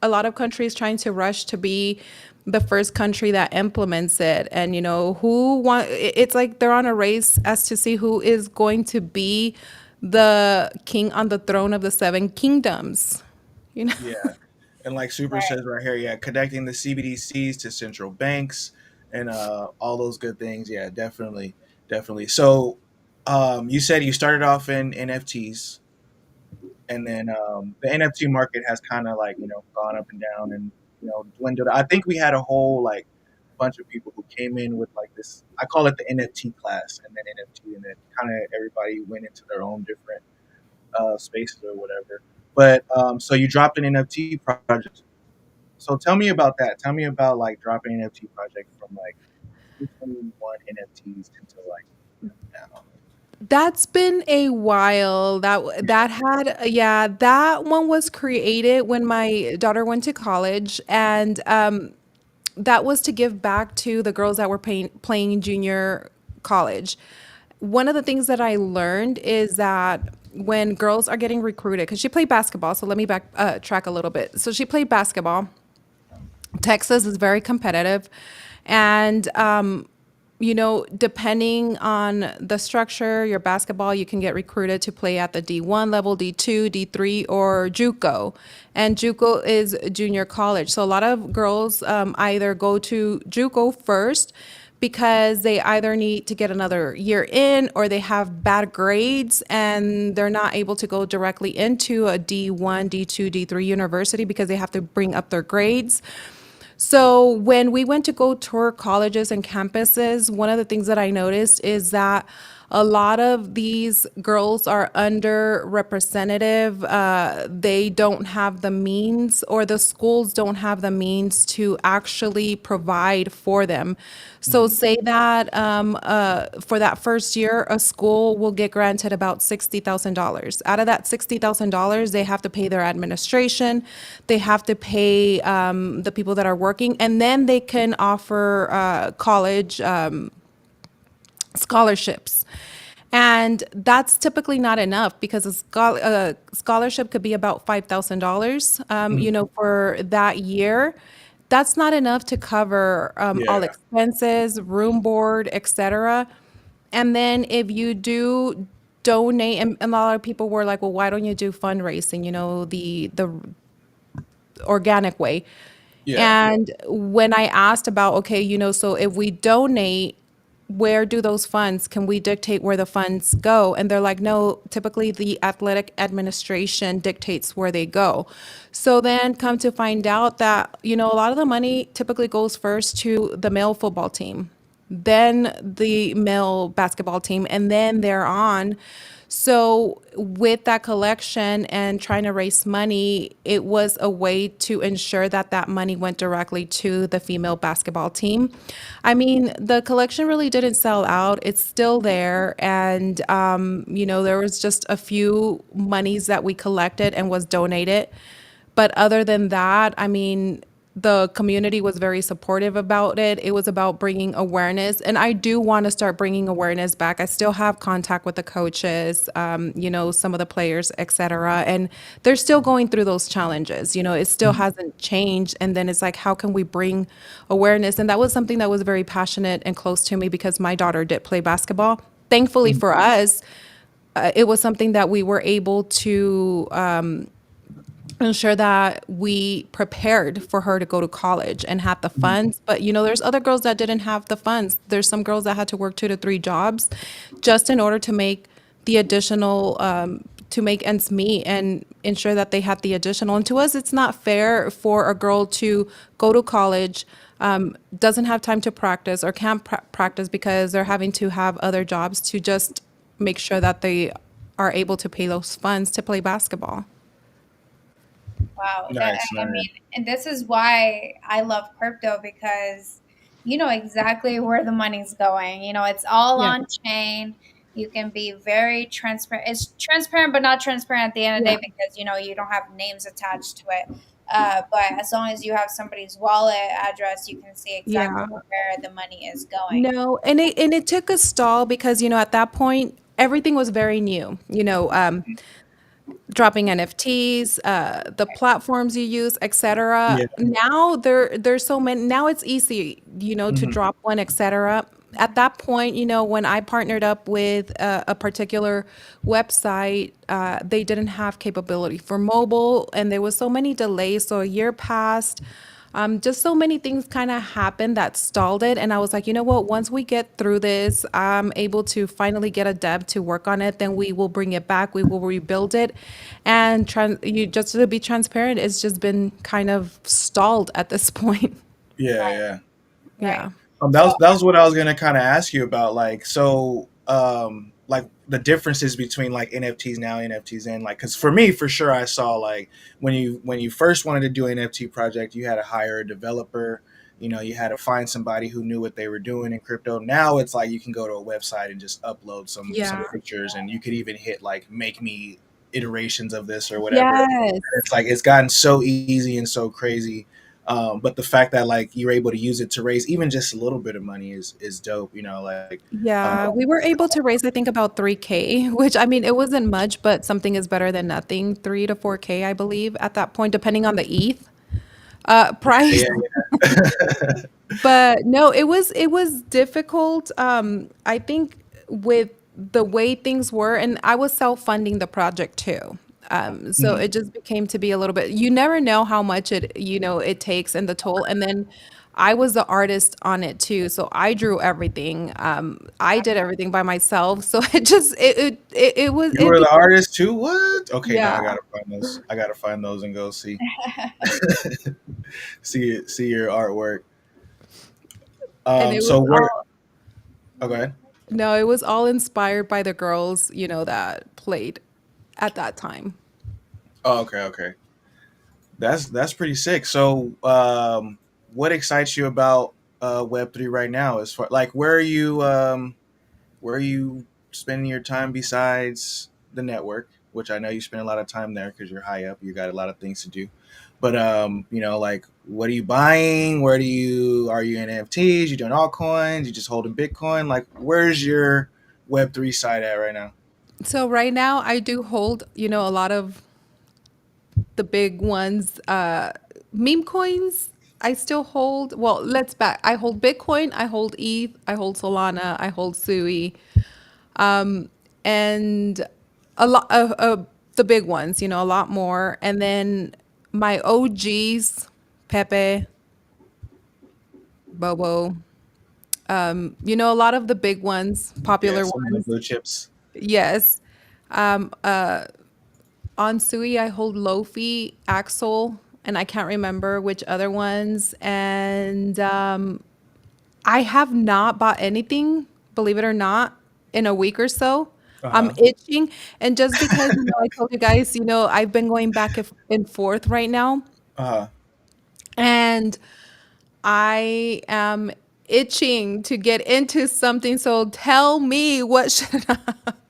a lot of countries trying to rush to be the first country that implements it. And it's like they're on a race as to see who is going to be the king on the throne of the seven kingdoms. You know? Yeah, and like Super Right. says right here, yeah, connecting the CBDCs to central banks and all those good things. Yeah, definitely, definitely. So, you said you started off in NFTs, and then the NFT market has kind of like gone up and down and dwindled. I think we had a whole like bunch of people who came in with like this. I call it the NFT class, and then NFT, and then kind of everybody went into their own different spaces or whatever. But so you dropped an NFT project. So tell me about that. Tell me about like dropping an NFT project from like 2021 NFTs into like now. That's been a while. Yeah, that one was created when my daughter went to college, and that was to give back to the girls that were playing junior college. One of the things that I learned is that when girls are getting recruited, because she played basketball, so let me back track a little bit. So she played basketball. Texas is very competitive, and depending on the structure, your basketball, you can get recruited to play at the D1 level, D2, D3, or JUCO. And JUCO is junior college. So a lot of girls either go to JUCO first because they either need to get another year in, or they have bad grades and they're not able to go directly into a D1, D2, D3 university because they have to bring up their grades. So when we went to go tour colleges and campuses, one of the things that I noticed is that a lot of these girls are underrepresented. They don't have the means, or the schools don't have the means to actually provide for them. So Mhm. say that for that first year, a school will get granted about $60,000. Out of that $60,000, they have to pay their administration, they have to pay the people that are working, and then they can offer college scholarships. And that's typically not enough because a scholarship could be about $5,000, Mhm. for that year. That's not enough to cover all Yeah. expenses, room board, etc. And then if you do donate, and a lot of people were like, well, why don't you do fundraising, the organic way? Yeah. And when I asked about, okay, so if we donate, where do those funds, can we dictate where the funds go? And they're like, no, typically the athletic administration dictates where they go. So then come to find out that, a lot of the money typically goes first to the male football team, then the male basketball team, and then they're on. So, with that collection and trying to raise money, it was a way to ensure that that money went directly to the female basketball team. I mean, the collection really didn't sell out. It's still there. And, there was just a few monies that we collected and was donated. But other than that, I mean, the community was very supportive about it. It was about bringing awareness. And I do want to start bringing awareness back. I still have contact with the coaches, some of the players, et cetera. And they're still going through those challenges. It still Mhm. hasn't changed. And then it's like, how can we bring awareness? And that was something that was very passionate and close to me because my daughter did play basketball. Thankfully Mhm. for us, it was something that we were able to ensure that we prepared for her to go to college and had the Mhm. funds. But there's other girls that didn't have the funds. There's some girls that had to work 2 to 3 jobs just in order to make the additional to make ends meet and ensure that they had the additional. And to us, it's not fair for a girl to go to college, doesn't have time to practice or can't practice because they're having to have other jobs to just make sure that they are able to pay those funds to play basketball. Wow, that Nice. I Nice. mean, and this is why I love crypto because you know exactly where the money's going. It's all Yeah. on chain. You can be very transparent. It's transparent, but not transparent at the end of the Yeah. day because you don't have names attached to it. But as long as you have somebody's wallet address, you can see exactly Yeah. where the money is going. No, and it took a stall because at that point everything was very new. Dropping NFTs, the platforms you use, etc. Yeah. Now there's so many. Now it's easy, to Mhm. drop one, etc. At that point, when I partnered up with a particular website, they didn't have capability for mobile, and there was so many delays. So a year passed. Just so many things kind of happened that stalled it. And I was like, you know what? Once we get through this, I'm able to finally get a dev to work on it. Then we will bring it back. We will rebuild it. And just to be transparent, it's just been kind of stalled at this point. Yeah. Right, Yeah. Yeah. right. That So was what I was gonna kind of ask you about. Like, so, like the differences between like NFTs now, NFTs in, like, because for me, for sure, I saw like when you first wanted to do an NFT project, you had to hire a developer. You had to find somebody who knew what they were doing in crypto. Now it's like you can go to a website and just upload some Yeah. pictures, and you could even hit like make me iterations of this or whatever. Yes. It's like it's gotten so easy and so crazy. But the fact that like you're able to use it to raise even just a little bit of money is dope. Like, um, Yeah, we were able to raise, I think, about 3K, which I mean, it wasn't much, but something is better than nothing. 3 to 4K, I believe, at that point, depending on the ETH yeah, price. yeah. But no, it was difficult. I think with the way things were, and I was self-funding the project too. So Mhm. it just became to be a little bit, you never know how much it takes and the toll. And then I was the artist on it too. So I drew everything. I did everything by myself. So it was, You it were the became, artist too. What? Okay, now I yeah. gotta find those. I gotta find those and go see your artwork. And it So was where? all, Okay. no, it was all inspired by the girls, that played at that time. Oh, okay, okay. That's pretty sick. So, what excites you about Web3 right now? As far like where are you spending your time besides the network, which I know you spend a lot of time there because you're high up, you got a lot of things to do. But like what are you buying? Where do you are you in NFTs? You doing altcoins? You just holding Bitcoin? Like Web3 side at right now? So right now I do hold, a lot of the big ones. Meme coins, I still hold. Well, let's back. I hold Bitcoin, I hold ETH, I hold Solana, I hold Sui, and a lot of the big ones. A lot more. And then my OGs, Pepe, Bobo. A lot of the big ones, Yeah, popular some of the ones. blue chips. Yes. Um, uh, On Sui, I hold Lofi, Axel, and I can't remember which other ones. And I have not bought anything, believe it or not, in a week or so. Uh I'm huh. itching. And just because, I told you guys, I've been going back and forth right now. Uh huh. And I am itching to get into something. So tell me, what should I?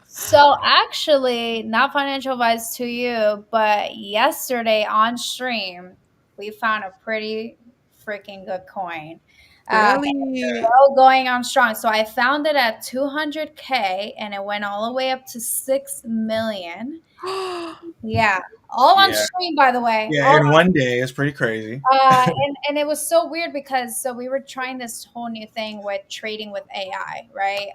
So actually, not financial advice to you, but yesterday on stream, we found a pretty freaking good coin. Really? Still going on strong. So I found it at 200K and it went all the way up to 6 million. Yeah, all on Yeah. stream, by the way. Yeah. All In one day, it's pretty crazy. and it was so weird because so we were trying this whole new thing with trading with AI, right?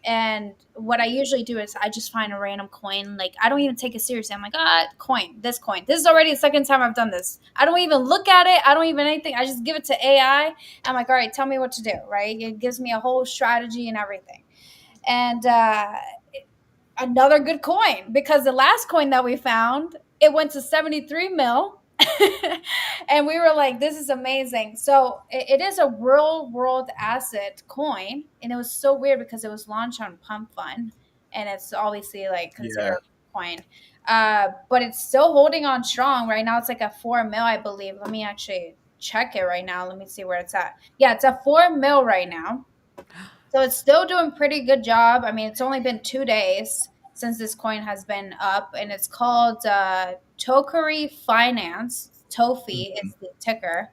And what I usually do is I just find a random coin. Like I don't even take it seriously. I'm like, coin, this coin. This is already the second time I've done this. I don't even look at it. I don't even anything. I just give it to AI. I'm like, all right, tell me what to do, right? It gives me a whole strategy and everything. And another good coin because the last coin that we found, it went to 73 mil. And we were like, this is amazing. So it is a real world asset coin. And it was so weird because it was launched on Pump Fund and it's obviously like considered Yeah. a coin. But it's still holding on strong. Right now it's like a 4 mil, I believe. Let me actually check it right now. Let me see where it's at. Yeah, it's a 4 mil right now. So it's still doing pretty good job. I mean, it's only been 2 days since this coin has been up, and it's called Tokery Finance. Tofi Mhm. is the ticker.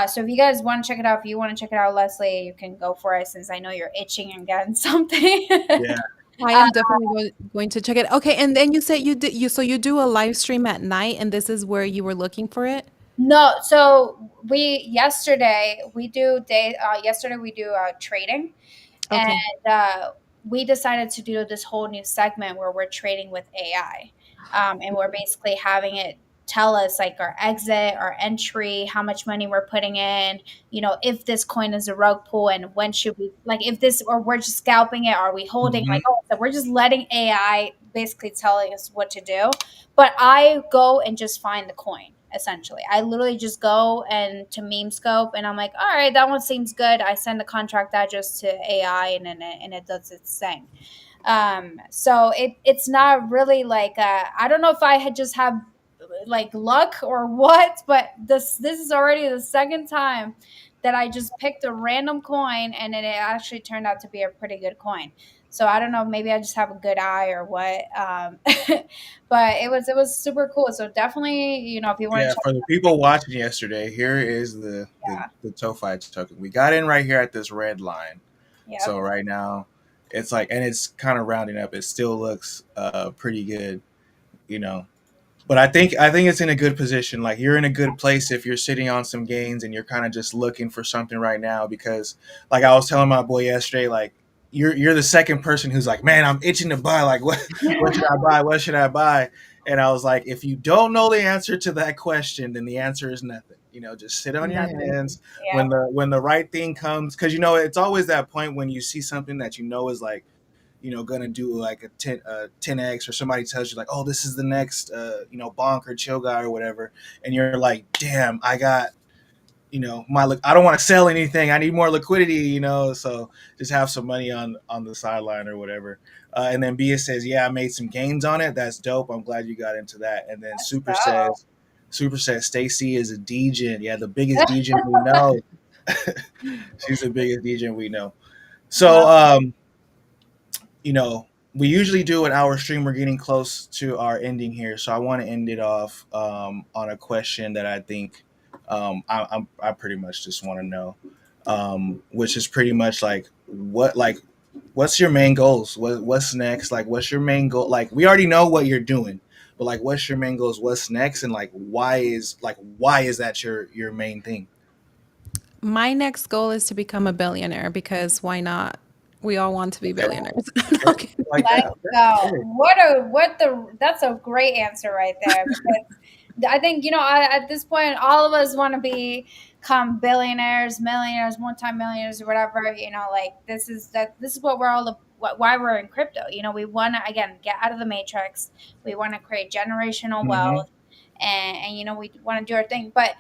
So if you guys want to check it out, if you want to check it out, Leslie, you can go for it since I know you're itching and getting something. Yeah. I am definitely going to check it. Okay, and then you said you do a live stream at night, and this is where you were looking for it? No, so we do day yesterday we do trading, and Okay. we decided to do this whole new segment where we're trading with AI, and we're basically having it tell us like our exit, our entry, how much money we're putting in, if this coin is a rug pull and when should we like if this or we're just scalping it, are we holding Hmm. like so we're just letting AI basically telling us what to do. But I go and just find the coin. Essentially, I literally just go and to meme scope and I'm like, all right, that one seems good. I send the contract address to AI and then it does its thing. So it's not really like I don't know if I had just have like luck or what, but this is already the second time that I just picked a random coin and then it actually turned out to be a pretty good coin. So I don't know, maybe I just have a good eye or what. But it was super cool. So definitely, if you want to Yeah. check For the people watching yesterday, here is the TOFI token. We got in right here at this red line. yeah. So right now, it's like, and it's kind of rounding up. It still looks pretty good, you know. But I think it's in a good position. Like you're in a good place if you're sitting on some gains and you're kind of just looking for something right now because like I was telling my boy yesterday, like you're the second person who's like, man, I'm itching to buy. Like what should I buy? What should I buy? And I was like, if you don't know the answer to that question, then the answer is nothing. Just sit on your Nothing. hands Yeah. when the right thing comes, because it's always that point when you see something that is like gonna do like a 10x, or somebody tells you like, oh, this is the next bonk or chill guy or whatever, and you're like, damn, I got I don't want to sell anything, I need more liquidity, so just have some money on the sideline or whatever. And then Bia says, yeah, I made some gains on it, that's dope, I'm glad you got into that. And then Super says Stacy is a degen, yeah, the biggest degen we know. She's the biggest degen we know. Wow. So you know, we usually do an hour stream. We're getting close to our ending here, so I want to end it off on a question that I think I pretty much just want to know, which is pretty much like what's your main goals? What's next? Like, what's your main goal? Like, we already know what you're doing, but like, what's your main goals? What's next? And like, why is that your main thing? My next goal is to become a billionaire because why not? We all want to be Okay, billionaires. okay, Okay. like that. Let's Okay, go. okay. That's a great answer right there because I think, at this point, all of us want to become billionaires, millionaires, multimillionaires, or whatever. Like this is what we're all why we're in crypto. We want to again get out of the matrix. We want to create generational Mm-hmm. wealth, and we want to do our thing. But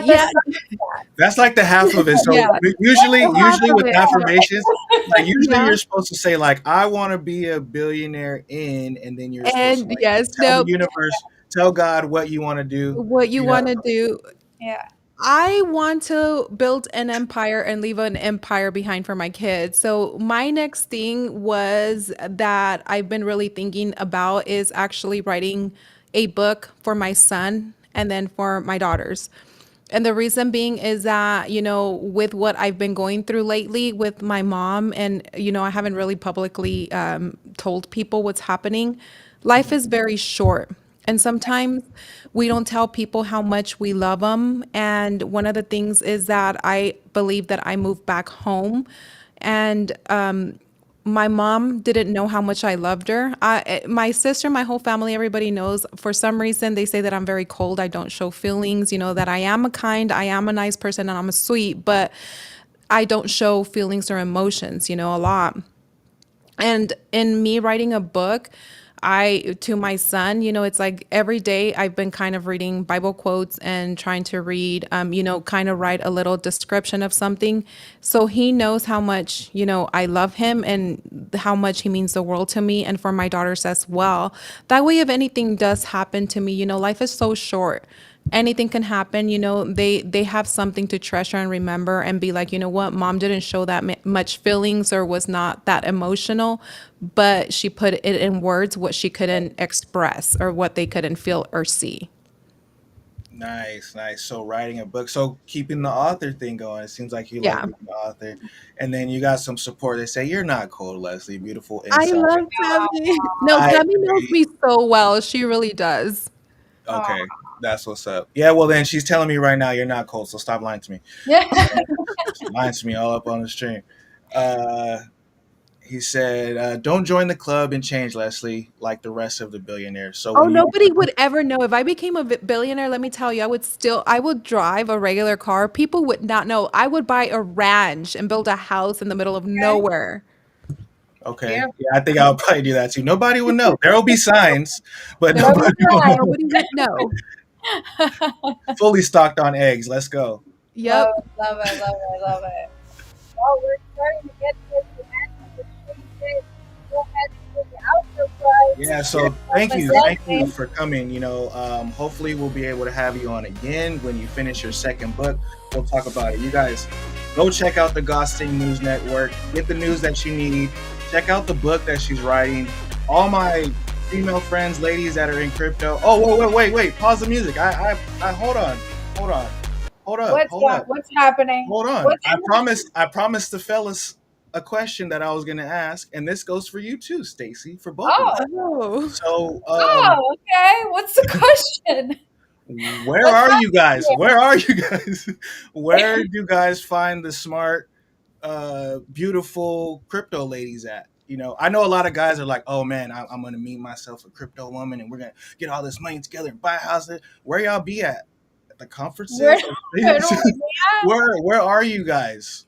Yeah, besides that, That's like the half of it. So yeah, what's usually, the half usually of with it. affirmations, like usually Yeah. you're supposed to say like, "I want to be a billionaire in," and then you're supposed to And like yes, tell the no, universe, tell God what you want to do. what you You know, want to do. yeah. I want to build an empire and leave an empire behind for my kids. So my next thing was that I've been really thinking about is actually writing a book for my son and then for my daughters. And the reason being is that, with what I've been going through lately with my mom, and, I haven't really publicly told people what's happening. Life is very short. And sometimes we don't tell people how much we love them. And one of the things is that I believe that I moved back home. And my mom didn't know how much I loved her. My sister, my whole family, everybody knows. For some reason, they say that I'm very cold. I don't show feelings. That I am a nice person, and I'm a sweet, but I don't show feelings or emotions. A lot. And in me writing a book, to my son, it's like every day I've been kind of reading Bible quotes and trying to read, kind of write a little description of something. So he knows how much, I love him and how much he means the world to me and for my daughters as well. That way, if anything does happen to me, life is so short. Anything can happen. They have something to treasure and remember and be like, what, mom didn't show that much feelings or was not that emotional, but she put it in words what she couldn't express or what they couldn't feel or see. nice, nice. So writing a book, so keeping the author thing going. It seems like you like Yeah. being the author, and then you got some support. They say you're not cold, Leslie. Beautiful I inside. love Tammy. No, I Tammy knows agree. me so well. She really does. Oh, Okay, that's what's up. Yeah, well then she's telling me right now you're not cold, so stop lying to me. yeah. She's lying to me all up on the stream. Uh, he said, "Don't join the club and change, Leslie, like the rest of the billionaires." So Oh, when you, nobody would ever know. If I became a billionaire, let me tell you, I would drive a regular car. People would not know. I would buy a ranch and build a house in the middle of Okay. nowhere. okay, Beautiful. yeah, I think I'll probably do that too. Nobody will know. There will be signs, but There will But be nobody will signs. know. Nobody would know. Fully stocked on eggs. Let's go. love Yep. it, love it, love it, love it. Well, we're starting to get towards the end of the show today. Go ahead and do the outro, guys. Yeah, so Miss thank you Leslie. for coming. Hopefully we'll be able to have you on again when you finish your second book. We'll talk about it. You guys, go check out the Ghosting News Network. Get the news that you need. Check out the book that she's writing. All my female friends, ladies that are in crypto. Oh, wait. Pause the music. I hold on, hold up. What's happening? Hold on. What's I promised the fellas a question that I was gonna ask, and this goes for you too, Stacy, for both of you. Oh, Oh. So, okay. What's the question? where What's are you guys? happening? Where are you guys? Where do you guys find the smart, beautiful crypto ladies at? I know a lot of guys are like, "Oh man, I'm gonna meet myself a crypto woman, and we're gonna get all this money together and buy a house." Where y'all be at the Where, conferences? where do we Where are you guys?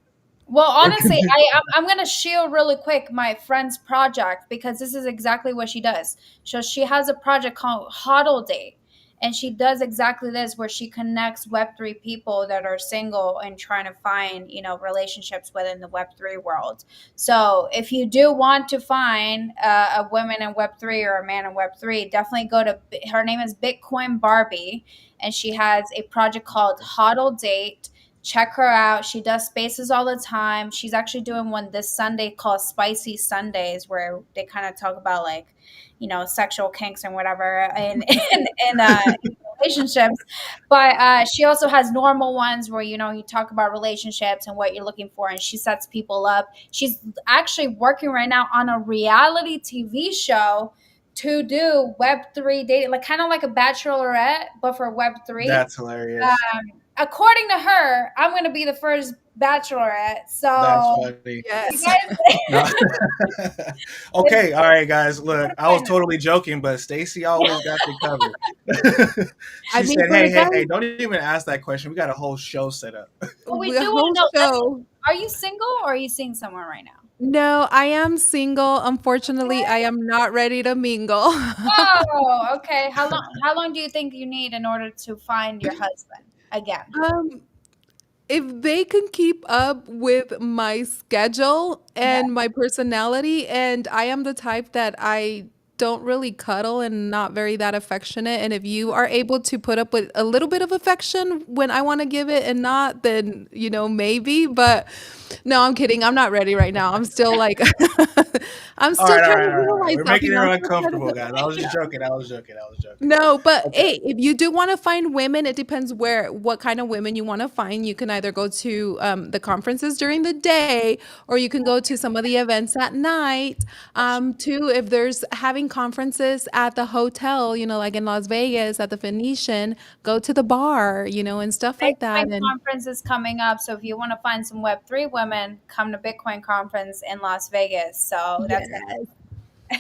Well, Where honestly, can I'm gonna shield really quick my friend's project because this is exactly what she does. So she has a project called Hodl Date, and she does exactly this, where she connects Web3 people that are single and trying to find relationships within the Web3 world. So if you do want to find a woman in Web3 or a man in Web3, definitely go to her name is Bitcoin Barbie, and she has a project called Hodl Date. Check her out. She does spaces all the time. She's actually doing one this Sunday called Spicy Sundays, where they kind of talk about like, sexual kinks and whatever. And relationships, but she also has normal ones where you talk about relationships and what you're looking for, and she sets people up. She's actually working right now on a reality TV show to do Web3 dating, like kind of like a Bachelorette, but for Web3. That's hilarious. According to her, I'm going to be the first Bachelorette. That's So funny. you Yes. No. guys, Okay, all right, guys. Look, I was totally joking, but Stacy always got you covered. I She mean, said, for the "Hey, hey, guys, hey! Don't even ask that question. We got a whole show set up." we the do want whole to know. show. Are you single or are you seeing someone right now? No, I am single. Unfortunately, I am not ready to mingle. Oh, okay. How long do you think you need in order to find your husband again? Um, if they can keep up with my schedule Yeah. and my personality, and I am the type that I don't really cuddle and not very that affectionate. And if you are able to put up with a little bit of affection when I want to give it and not, then, maybe. But no, I'm kidding. I'm not ready right now. I'm still like, I'm All still right, all trying right, to all right, all right. realize We're making something. her I'm still trying uncomfortable, to. guys. I was just joking. I was joking. I was joking. No, but Okay. hey, if you do want to find women, it depends what kind of women you want to find. You can either go to the conferences during the day, or you can go to some of the events at night. Too, if there's having conferences at the hotel, like in Las Vegas at the Venetian, go to the bar, and stuff like that. Bitcoin And conference is coming up, so if you want to find some Web3 women, come to Bitcoin conference in Las Vegas. So that's yes,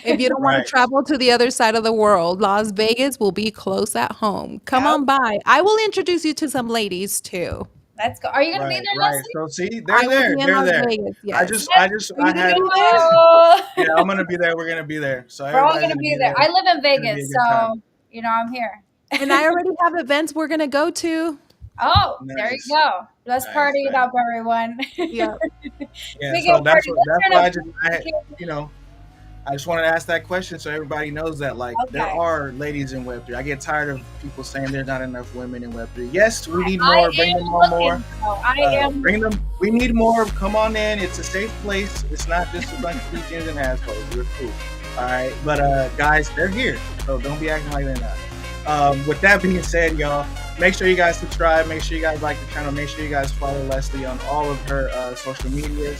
if you don't want to Right. travel to the other side of the world, Las Vegas will be close at home. Come yeah. on by. I will introduce you to some ladies too. Let's go. Are you gonna be Right, there, right. Leslie? So see, I they're will there. be in They're Las there. Vegas, I yes. just, I just, Are I you gonna had. be there? Oh, Yeah, I'm gonna be there. We're gonna be there. So we're all everybody's gonna gonna be be there. there. I live in It's gonna be a Vegas, good time. so I'm here. And I already have events we're gonna go to. Oh, there you Nice, go. Let's nice, party it nice. up, everyone. Yeah. Yeah. Speaking So of party, let's that's turn why up. you know, I just wanted to ask that question so everybody knows that like there Okay. are ladies in Web3. I get tired of people saying there's not enough women in Web3. Yes, we need I more. Bring am them on more. looking. So I am. Bring them. We need more. Come on in. It's a safe place. It's not just a bunch of weekends and assholes. We're cool. All right. But guys, they're here. So don't be acting like they're not. With that being said, y'all, make sure you guys subscribe. Make sure you guys like the channel. Make sure you guys follow Leslie on all of her social medias.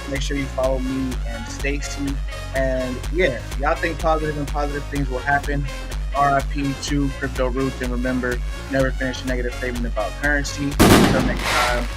Make sure you follow me and Stacy. And yeah, y'all think positive and positive things will happen. RIP to crypto roots. And remember, never finish a negative statement about currency. Until next time.